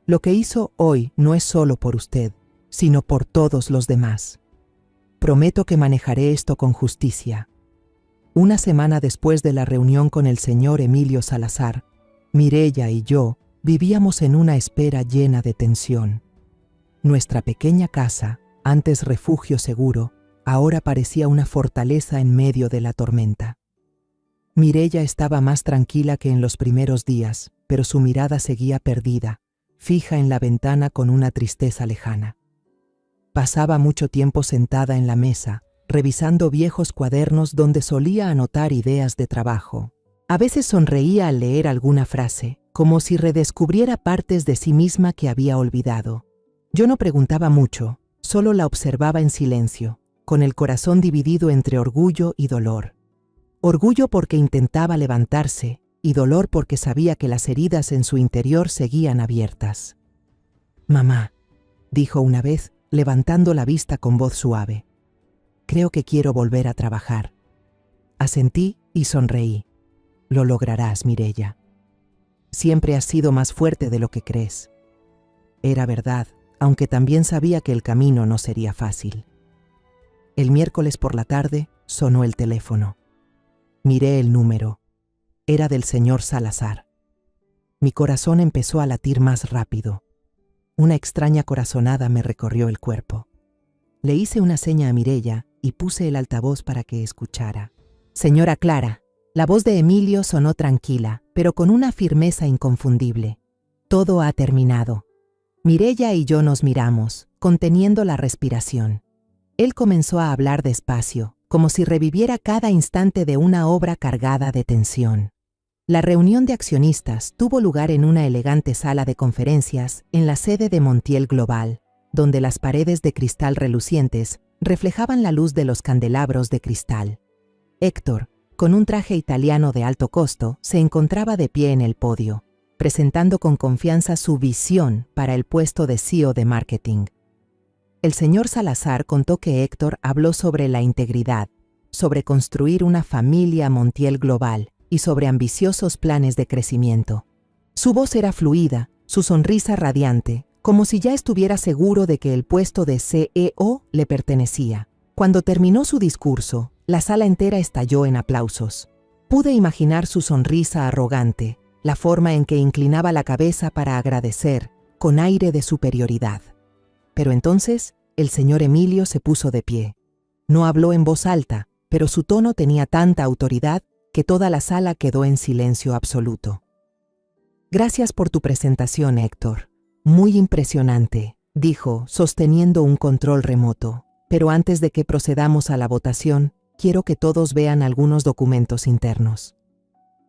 Lo que hizo hoy no es solo por usted, sino por todos los demás. Prometo que manejaré esto con justicia». Una semana después de la reunión con el señor Emilio Salazar, Mireya y yo vivíamos en una espera llena de tensión. Nuestra pequeña casa, antes refugio seguro, ahora parecía una fortaleza en medio de la tormenta. Mireya estaba más tranquila que en los primeros días, pero su mirada seguía perdida, fija en la ventana con una tristeza lejana. Pasaba mucho tiempo sentada en la mesa, revisando viejos cuadernos donde solía anotar ideas de trabajo. A veces sonreía al leer alguna frase, como si redescubriera partes de sí misma que había olvidado. Yo no preguntaba mucho, solo la observaba en silencio, con el corazón dividido entre orgullo y dolor. Orgullo porque intentaba levantarse y dolor porque sabía que las heridas en su interior seguían abiertas. «Mamá», dijo una vez, levantando la vista con voz suave, «creo que quiero volver a trabajar». Asentí y sonreí. «Lo lograrás, Mireya. Siempre has sido más fuerte de lo que crees». Era verdad, aunque también sabía que el camino no sería fácil. El miércoles por la tarde sonó el teléfono. Miré el número. Era del señor Salazar. Mi corazón empezó a latir más rápido. Una extraña corazonada me recorrió el cuerpo. Le hice una seña a Mireya y puse el altavoz para que escuchara. «Señora Clara». La voz de Emilio sonó tranquila, pero con una firmeza inconfundible. «Todo ha terminado». Mireya y yo nos miramos, conteniendo la respiración. Él comenzó a hablar despacio, como si reviviera cada instante de una obra cargada de tensión. La reunión de accionistas tuvo lugar en una elegante sala de conferencias en la sede de Montiel Global, donde las paredes de cristal relucientes reflejaban la luz de los candelabros de cristal. Héctor, con un traje italiano de alto costo, se encontraba de pie en el podio, presentando con confianza su visión para el puesto de CEO de marketing. El señor Salazar contó que Héctor habló sobre la integridad, sobre construir una familia Montiel Global y sobre ambiciosos planes de crecimiento. Su voz era fluida, su sonrisa radiante, como si ya estuviera seguro de que el puesto de CEO le pertenecía. Cuando terminó su discurso, la sala entera estalló en aplausos. Pude imaginar su sonrisa arrogante, la forma en que inclinaba la cabeza para agradecer, con aire de superioridad. Pero entonces, el señor Emilio se puso de pie. No habló en voz alta, pero su tono tenía tanta autoridad que toda la sala quedó en silencio absoluto. «Gracias por tu presentación, Héctor. Muy impresionante», dijo, sosteniendo un control remoto. «Pero antes de que procedamos a la votación, quiero que todos vean algunos documentos internos».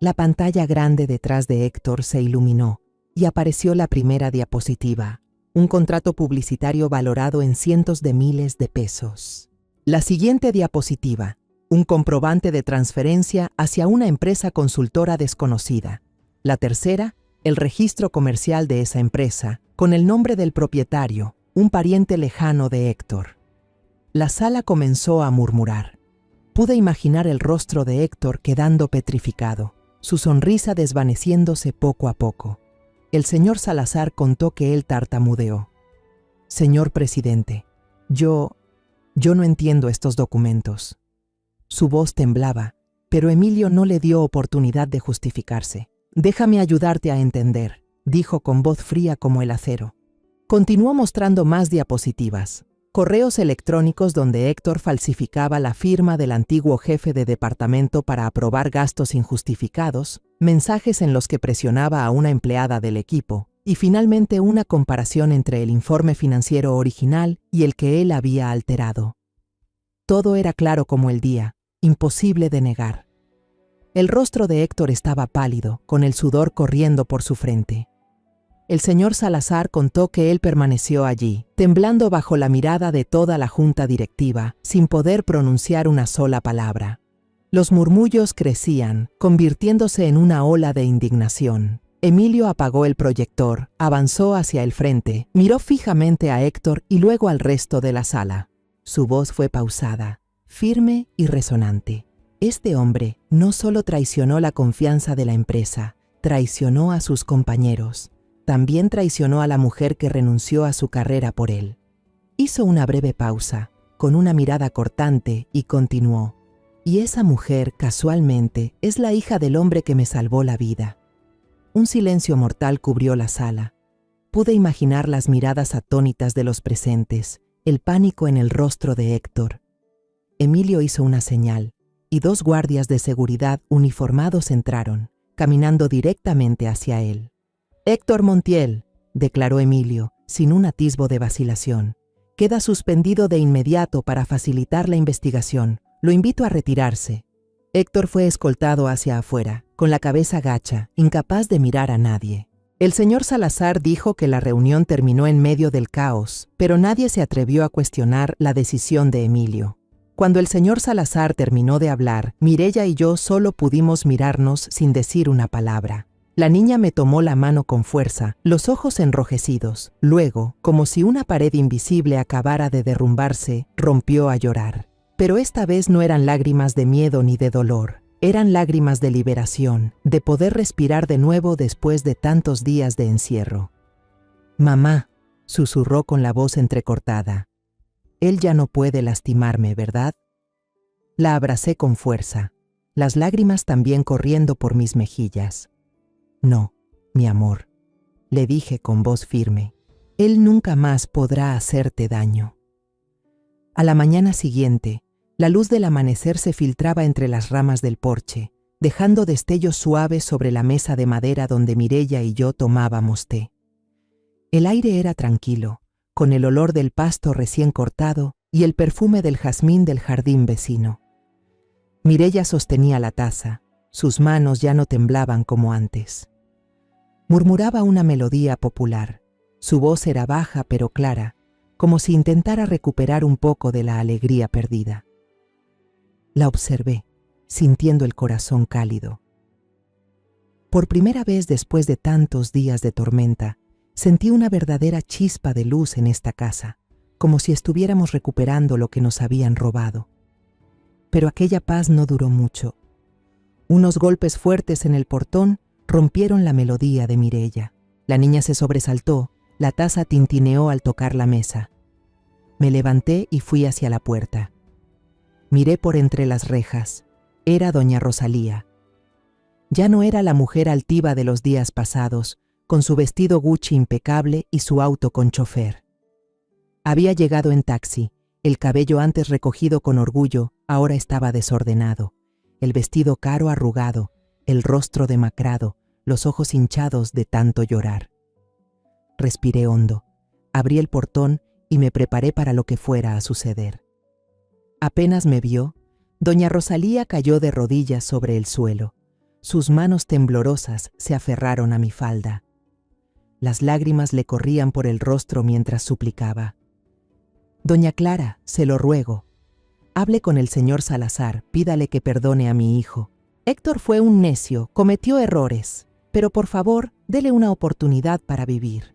La pantalla grande detrás de Héctor se iluminó y apareció la primera diapositiva, un contrato publicitario valorado en cientos de miles de pesos. La siguiente diapositiva, un comprobante de transferencia hacia una empresa consultora desconocida. La tercera, el registro comercial de esa empresa, con el nombre del propietario, un pariente lejano de Héctor. La sala comenzó a murmurar. Pude imaginar el rostro de Héctor quedando petrificado, su sonrisa desvaneciéndose poco a poco. El señor Salazar contó que él tartamudeó. «Señor presidente, yo no entiendo estos documentos». Su voz temblaba, pero Emilio no le dio oportunidad de justificarse. «Déjame ayudarte a entender», dijo con voz fría como el acero. Continuó mostrando más diapositivas. Correos electrónicos donde Héctor falsificaba la firma del antiguo jefe de departamento para aprobar gastos injustificados, mensajes en los que presionaba a una empleada del equipo, y finalmente una comparación entre el informe financiero original y el que él había alterado. Todo era claro como el día, imposible de negar. El rostro de Héctor estaba pálido, con el sudor corriendo por su frente. El señor Salazar contó que él permaneció allí, temblando bajo la mirada de toda la junta directiva, sin poder pronunciar una sola palabra. Los murmullos crecían, convirtiéndose en una ola de indignación. Emilio apagó el proyector, avanzó hacia el frente, miró fijamente a Héctor y luego al resto de la sala. Su voz fue pausada, firme y resonante. Este hombre no solo traicionó la confianza de la empresa, traicionó a sus compañeros. También traicionó a la mujer que renunció a su carrera por él. Hizo una breve pausa, con una mirada cortante, y continuó. Y esa mujer, casualmente, es la hija del hombre que me salvó la vida. Un silencio mortal cubrió la sala. Pude imaginar las miradas atónitas de los presentes, el pánico en el rostro de Héctor. Emilio hizo una señal, y 2 guardias de seguridad uniformados entraron, caminando directamente hacia él. «Héctor Montiel», declaró Emilio, sin un atisbo de vacilación, «queda suspendido de inmediato para facilitar la investigación. Lo invito a retirarse». Héctor fue escoltado hacia afuera, con la cabeza gacha, incapaz de mirar a nadie. El señor Salazar dijo que la reunión terminó en medio del caos, pero nadie se atrevió a cuestionar la decisión de Emilio. Cuando el señor Salazar terminó de hablar, Mireya y yo solo pudimos mirarnos sin decir una palabra. La niña me tomó la mano con fuerza, los ojos enrojecidos. Luego, como si una pared invisible acabara de derrumbarse, rompió a llorar. Pero esta vez no eran lágrimas de miedo ni de dolor. Eran lágrimas de liberación, de poder respirar de nuevo después de tantos días de encierro. «Mamá», susurró con la voz entrecortada. «Él ya no puede lastimarme, ¿verdad?». La abracé con fuerza, las lágrimas también corriendo por mis mejillas. «No, mi amor», le dije con voz firme, «él nunca más podrá hacerte daño». A la mañana siguiente, la luz del amanecer se filtraba entre las ramas del porche, dejando destellos suaves sobre la mesa de madera donde Mireya y yo tomábamos té. El aire era tranquilo, con el olor del pasto recién cortado y el perfume del jazmín del jardín vecino. Mireya sostenía la taza. Sus manos ya no temblaban como antes. Murmuraba una melodía popular. Su voz era baja pero clara, como si intentara recuperar un poco de la alegría perdida. La observé, sintiendo el corazón cálido. Por primera vez después de tantos días de tormenta, sentí una verdadera chispa de luz en esta casa, como si estuviéramos recuperando lo que nos habían robado. Pero aquella paz no duró mucho. Unos golpes fuertes en el portón rompieron la melodía de Mireya. La niña se sobresaltó, la taza tintineó al tocar la mesa. Me levanté y fui hacia la puerta. Miré por entre las rejas. Era doña Rosalía, Ya no era la mujer altiva de los días pasados, con su vestido Gucci impecable y su auto con chofer. Había llegado en taxi. El cabello antes recogido con orgullo, ahora estaba desordenado. El vestido caro arrugado, el rostro demacrado, los ojos hinchados de tanto llorar. Respiré hondo, abrí el portón y me preparé para lo que fuera a suceder. Apenas me vio, doña Rosalía cayó de rodillas sobre el suelo. Sus manos temblorosas se aferraron a mi falda. Las lágrimas le corrían por el rostro mientras suplicaba. «Doña Clara, se lo ruego. Hable con el señor Salazar, pídale que perdone a mi hijo. Héctor fue un necio, cometió errores, pero por favor, dele una oportunidad para vivir».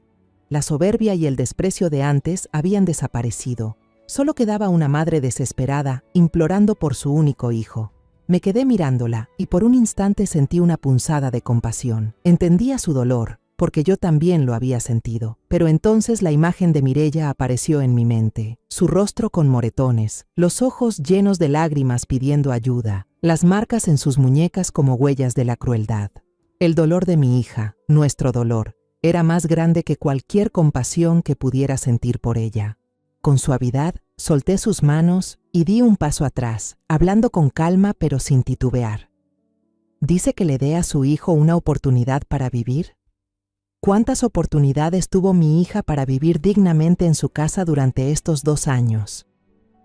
La soberbia y el desprecio de antes habían desaparecido. Solo quedaba una madre desesperada, implorando por su único hijo. Me quedé mirándola y por un instante sentí una punzada de compasión. Entendía su dolor, porque yo también lo había sentido. Pero entonces la imagen de Mireya apareció en mi mente. Su rostro con moretones, los ojos llenos de lágrimas pidiendo ayuda, las marcas en sus muñecas como huellas de la crueldad. El dolor de mi hija, nuestro dolor, era más grande que cualquier compasión que pudiera sentir por ella. Con suavidad, solté sus manos y di un paso atrás, hablando con calma pero sin titubear. ¿Dice que le dé a su hijo una oportunidad para vivir? ¿Cuántas oportunidades tuvo mi hija para vivir dignamente en su casa durante estos 2 años?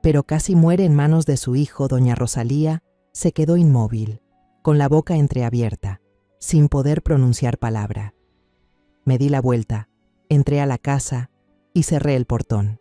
Pero casi muere en manos de su hijo, doña Rosalía, se quedó inmóvil, con la boca entreabierta, sin poder pronunciar palabra. Me di la vuelta, entré a la casa y cerré el portón.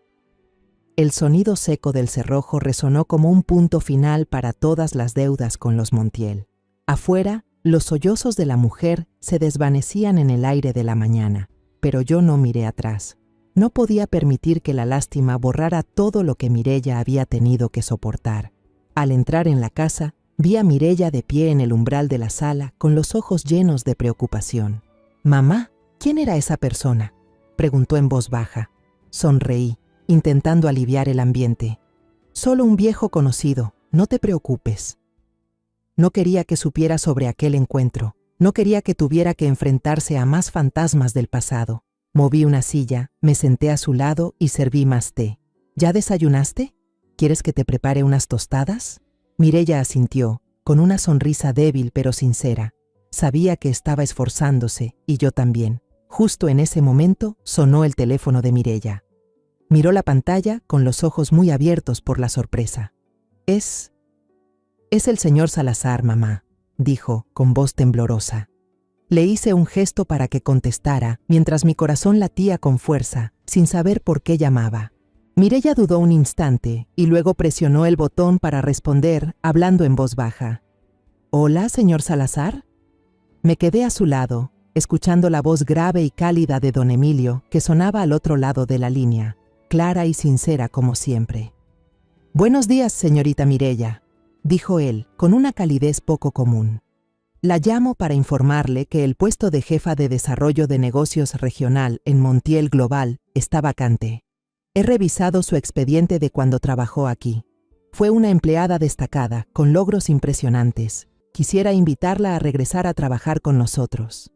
El sonido seco del cerrojo resonó como un punto final para todas las deudas con los Montiel. Afuera, los sollozos de la mujer se desvanecían en el aire de la mañana, pero yo no miré atrás. No podía permitir que la lástima borrara todo lo que Mireya había tenido que soportar. Al entrar en la casa, vi a Mireya de pie en el umbral de la sala con los ojos llenos de preocupación. «Mamá, ¿quién era esa persona?», preguntó en voz baja. Sonreí, intentando aliviar el ambiente. «Solo un viejo conocido, no te preocupes». No quería que supiera sobre aquel encuentro. No quería que tuviera que enfrentarse a más fantasmas del pasado. Moví una silla, me senté a su lado y serví más té. «¿Ya desayunaste? ¿Quieres que te prepare unas tostadas?». Mireya asintió, con una sonrisa débil pero sincera. Sabía que estaba esforzándose, y yo también. Justo en ese momento sonó el teléfono de Mireya. Miró la pantalla con los ojos muy abiertos por la sorpresa. Es el señor Salazar, mamá», dijo con voz temblorosa. Le hice un gesto para que contestara, mientras mi corazón latía con fuerza, sin saber por qué llamaba. Mireya dudó un instante y luego presionó el botón para responder, hablando en voz baja. «¿Hola, señor Salazar?». Me quedé a su lado, escuchando la voz grave y cálida de don Emilio, que sonaba al otro lado de la línea, clara y sincera como siempre. «Buenos días, señorita Mireya», dijo él, con una calidez poco común. «La llamo para informarle que el puesto de jefa de desarrollo de negocios regional en Montiel Global está vacante. He revisado su expediente de cuando trabajó aquí. Fue una empleada destacada, con logros impresionantes. Quisiera invitarla a regresar a trabajar con nosotros».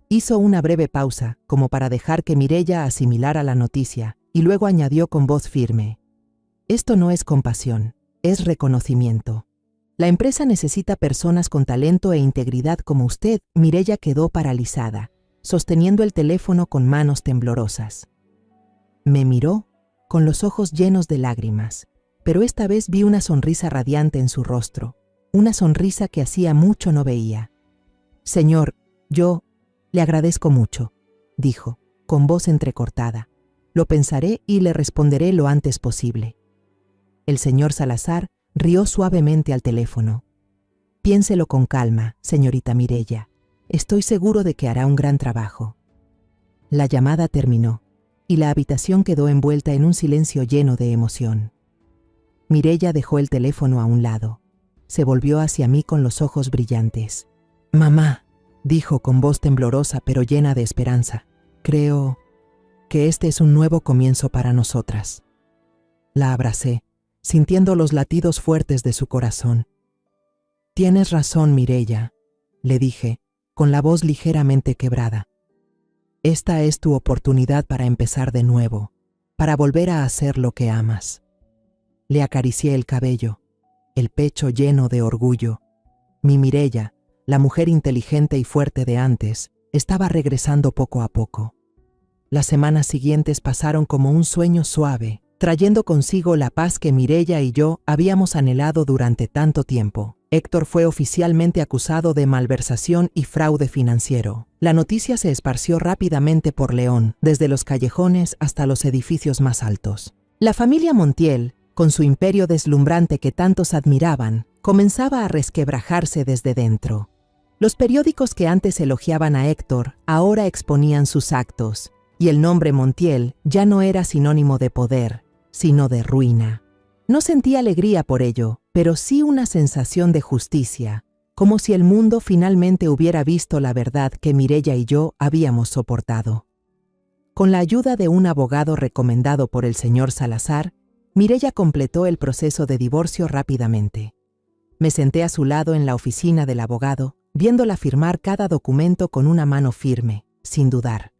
Hizo una breve pausa, como para dejar que Mireya asimilara la noticia, y luego añadió con voz firme. «Esto no es compasión, es reconocimiento. La empresa necesita personas con talento e integridad como usted». Mireya quedó paralizada, sosteniendo el teléfono con manos temblorosas. Me miró, con los ojos llenos de lágrimas, pero esta vez vi una sonrisa radiante en su rostro, una sonrisa que hacía mucho no veía. «Señor, yo le agradezco mucho», dijo, con voz entrecortada. «Lo pensaré y le responderé lo antes posible». El señor Salazar rió suavemente al teléfono. «Piénselo con calma, señorita Mireya. Estoy seguro de que hará un gran trabajo». La llamada terminó, y la habitación quedó envuelta en un silencio lleno de emoción. Mireya dejó el teléfono a un lado. Se volvió hacia mí con los ojos brillantes. «Mamá», dijo con voz temblorosa pero llena de esperanza, «creo que este es un nuevo comienzo para nosotras». La abracé, sintiendo los latidos fuertes de su corazón. «Tienes razón, Mireya. le dije, con la voz ligeramente quebrada. Esta es tu oportunidad para empezar de nuevo, para volver a hacer lo que amas. Le acaricié el cabello, el pecho lleno de orgullo. Mi Mireia, la mujer inteligente y fuerte de antes, estaba regresando poco a poco. Las semanas siguientes pasaron como un sueño suave, trayendo consigo la paz que Mireia y yo habíamos anhelado durante tanto tiempo. Héctor fue oficialmente acusado de malversación y fraude financiero. La noticia se esparció rápidamente por León, desde los callejones hasta los edificios más altos. La familia Montiel, con su imperio deslumbrante que tantos admiraban, comenzaba a resquebrajarse desde dentro. Los periódicos que antes elogiaban a Héctor ahora exponían sus actos, y el nombre Montiel ya no era sinónimo de poder, sino de ruina. No sentí alegría por ello, pero sí una sensación de justicia, como si el mundo finalmente hubiera visto la verdad que Mireia y yo habíamos soportado. Con la ayuda de un abogado recomendado por el señor Salazar, Mireia completó el proceso de divorcio rápidamente. Me senté a su lado en la oficina del abogado, viéndola firmar cada documento con una mano firme, sin dudar.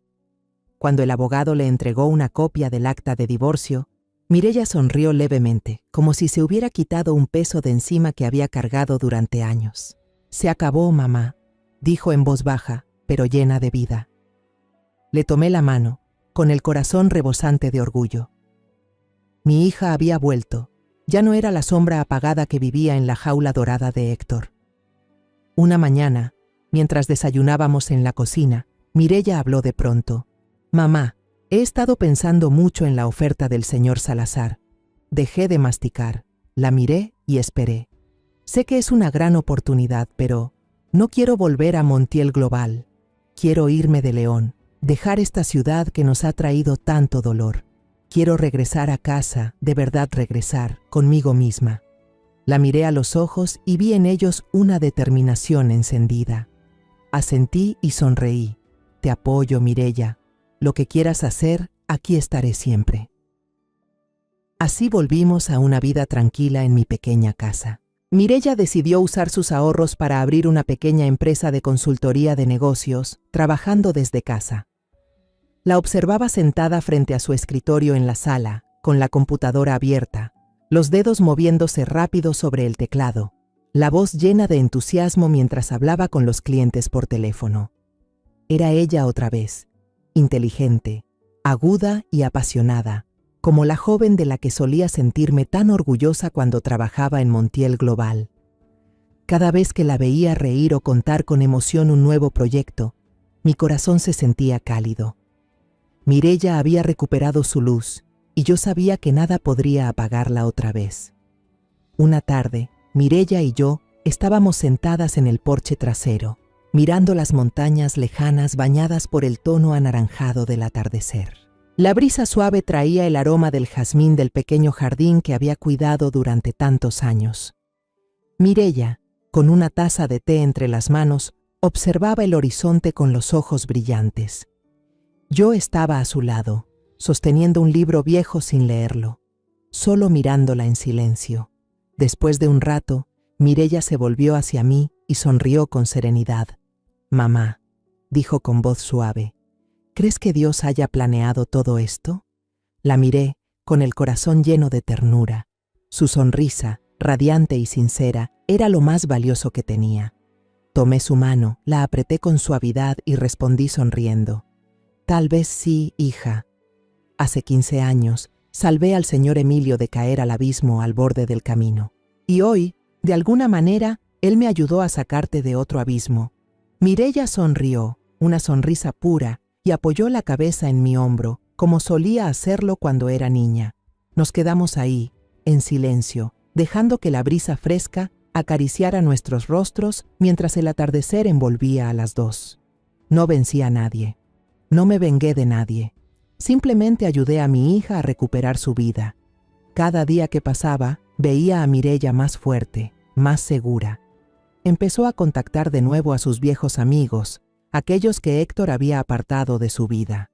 Cuando el abogado le entregó una copia del acta de divorcio, Mireia sonrió levemente, como si se hubiera quitado un peso de encima que había cargado durante años. «Se acabó, mamá», dijo en voz baja, pero llena de vida. Le tomé la mano, con el corazón rebosante de orgullo. Mi hija había vuelto. Ya no era la sombra apagada que vivía en la jaula dorada de Héctor. Una mañana, mientras desayunábamos en la cocina, Mireia habló de pronto. «Mamá, he estado pensando mucho en la oferta del señor Salazar». Dejé de masticar, la miré y esperé. Sé que es una gran oportunidad, pero no quiero volver a Montiel Global. Quiero irme de León, dejar esta ciudad que nos ha traído tanto dolor. Quiero regresar a casa, de verdad regresar, conmigo misma. La miré a los ojos y vi en ellos una determinación encendida. Asentí y sonreí. «Te apoyo, Mireia. Lo que quieras hacer, aquí estaré siempre». Así volvimos a una vida tranquila en mi pequeña casa. Mireia decidió usar sus ahorros para abrir una pequeña empresa de consultoría de negocios, trabajando desde casa. La observaba sentada frente a su escritorio en la sala, con la computadora abierta, los dedos moviéndose rápido sobre el teclado, la voz llena de entusiasmo mientras hablaba con los clientes por teléfono. Era ella otra vez, inteligente, aguda y apasionada, como la joven de la que solía sentirme tan orgullosa cuando trabajaba en Montiel Global. Cada vez que la veía reír o contar con emoción un nuevo proyecto, mi corazón se sentía cálido. Mireia había recuperado su luz, y yo sabía que nada podría apagarla otra vez. Una tarde, Mireia y yo estábamos sentadas en el porche trasero, mirando las montañas lejanas bañadas por el tono anaranjado del atardecer. La brisa suave traía el aroma del jazmín del pequeño jardín que había cuidado durante tantos años. Mireia, con una taza de té entre las manos, observaba el horizonte con los ojos brillantes. Yo estaba a su lado, sosteniendo un libro viejo sin leerlo, solo mirándola en silencio. Después de un rato, Mireia se volvió hacia mí y sonrió con serenidad. «Mamá», dijo con voz suave, «¿crees que Dios haya planeado todo esto?» La miré, con el corazón lleno de ternura. Su sonrisa, radiante y sincera, era lo más valioso que tenía. Tomé su mano, la apreté con suavidad y respondí sonriendo. «Tal vez sí, hija. Hace 15 años, salvé al señor Emilio de caer al abismo al borde del camino. Y hoy, de alguna manera, él me ayudó a sacarte de otro abismo». Mireia sonrió, una sonrisa pura, y apoyó la cabeza en mi hombro, como solía hacerlo cuando era niña. Nos quedamos ahí, en silencio, dejando que la brisa fresca acariciara nuestros rostros mientras el atardecer envolvía a las dos. No vencí a nadie. No me vengué de nadie. Simplemente ayudé a mi hija a recuperar su vida. Cada día que pasaba, veía a Mireia más fuerte, más segura. Empezó a contactar de nuevo a sus viejos amigos, aquellos que Héctor había apartado de su vida.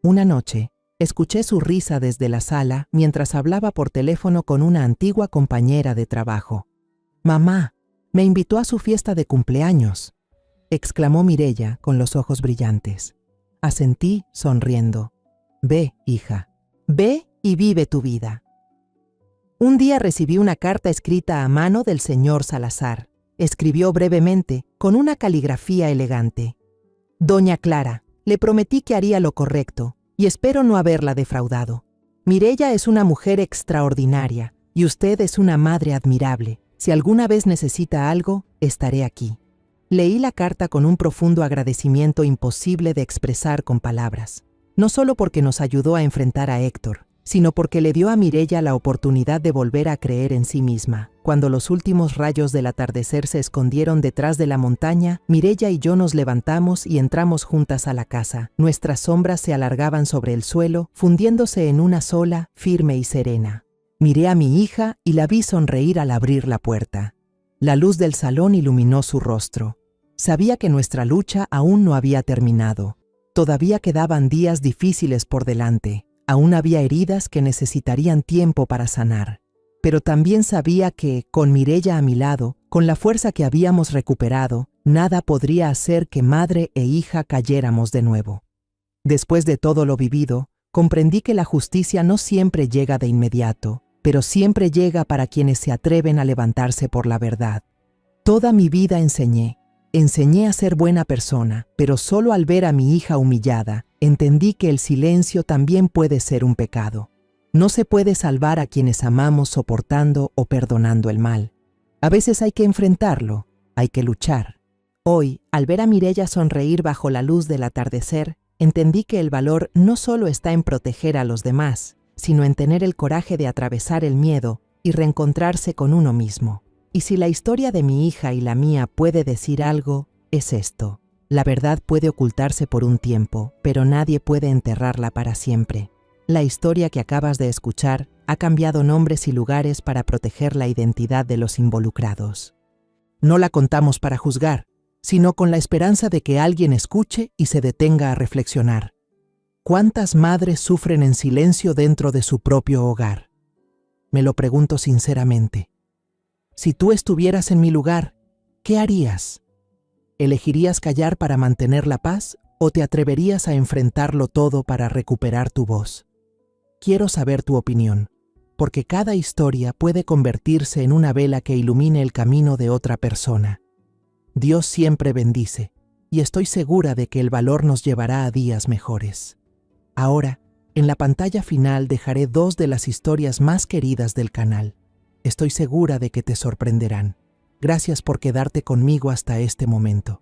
Una noche, escuché su risa desde la sala mientras hablaba por teléfono con una antigua compañera de trabajo. «Mamá, me invitó a su fiesta de cumpleaños». exclamó Mireya con los ojos brillantes. Asentí sonriendo. Ve, hija, ve y vive tu vida. Un día recibí una carta escrita a mano del señor Salazar. Escribió brevemente, con una caligrafía elegante. Doña Clara, le prometí que haría lo correcto, y espero no haberla defraudado. Mireya es una mujer extraordinaria, y usted es una madre admirable. Si alguna vez necesita algo, estaré aquí. Leí la carta con un profundo agradecimiento imposible de expresar con palabras. No solo porque nos ayudó a enfrentar a Héctor, sino porque le dio a Mireya la oportunidad de volver a creer en sí misma. Cuando los últimos rayos del atardecer se escondieron detrás de la montaña, Mireya y yo nos levantamos y entramos juntas a la casa. Nuestras sombras se alargaban sobre el suelo, fundiéndose en una sola, firme y serena. Miré a mi hija y la vi sonreír al abrir la puerta. La luz del salón iluminó su rostro. Sabía que nuestra lucha aún no había terminado. Todavía quedaban días difíciles por delante. Aún había heridas que necesitarían tiempo para sanar. Pero también sabía que, con Mireya a mi lado, con la fuerza que habíamos recuperado, nada podría hacer que madre e hija cayéramos de nuevo. Después de todo lo vivido, comprendí que la justicia no siempre llega de inmediato, pero siempre llega para quienes se atreven a levantarse por la verdad. Toda mi vida enseñé a ser buena persona, pero solo al ver a mi hija humillada, entendí que el silencio también puede ser un pecado. No se puede salvar a quienes amamos soportando o perdonando el mal. A veces hay que enfrentarlo, hay que luchar. Hoy, al ver a Mireya sonreír bajo la luz del atardecer, entendí que el valor no solo está en proteger a los demás, sino en tener el coraje de atravesar el miedo y reencontrarse con uno mismo. Y si la historia de mi hija y la mía puede decir algo, es esto. La verdad puede ocultarse por un tiempo, pero nadie puede enterrarla para siempre. La historia que acabas de escuchar ha cambiado nombres y lugares para proteger la identidad de los involucrados. No la contamos para juzgar, sino con la esperanza de que alguien escuche y se detenga a reflexionar. ¿Cuántas madres sufren en silencio dentro de su propio hogar? Me lo pregunto sinceramente. Si tú estuvieras en mi lugar, ¿qué harías? ¿Elegirías callar para mantener la paz o te atreverías a enfrentarlo todo para recuperar tu voz? Quiero saber tu opinión, porque cada historia puede convertirse en una vela que ilumine el camino de otra persona. Dios siempre bendice, y estoy segura de que el valor nos llevará a días mejores. Ahora, en la pantalla final dejaré 2 de las historias más queridas del canal. Estoy segura de que te sorprenderán. Gracias por quedarte conmigo hasta este momento.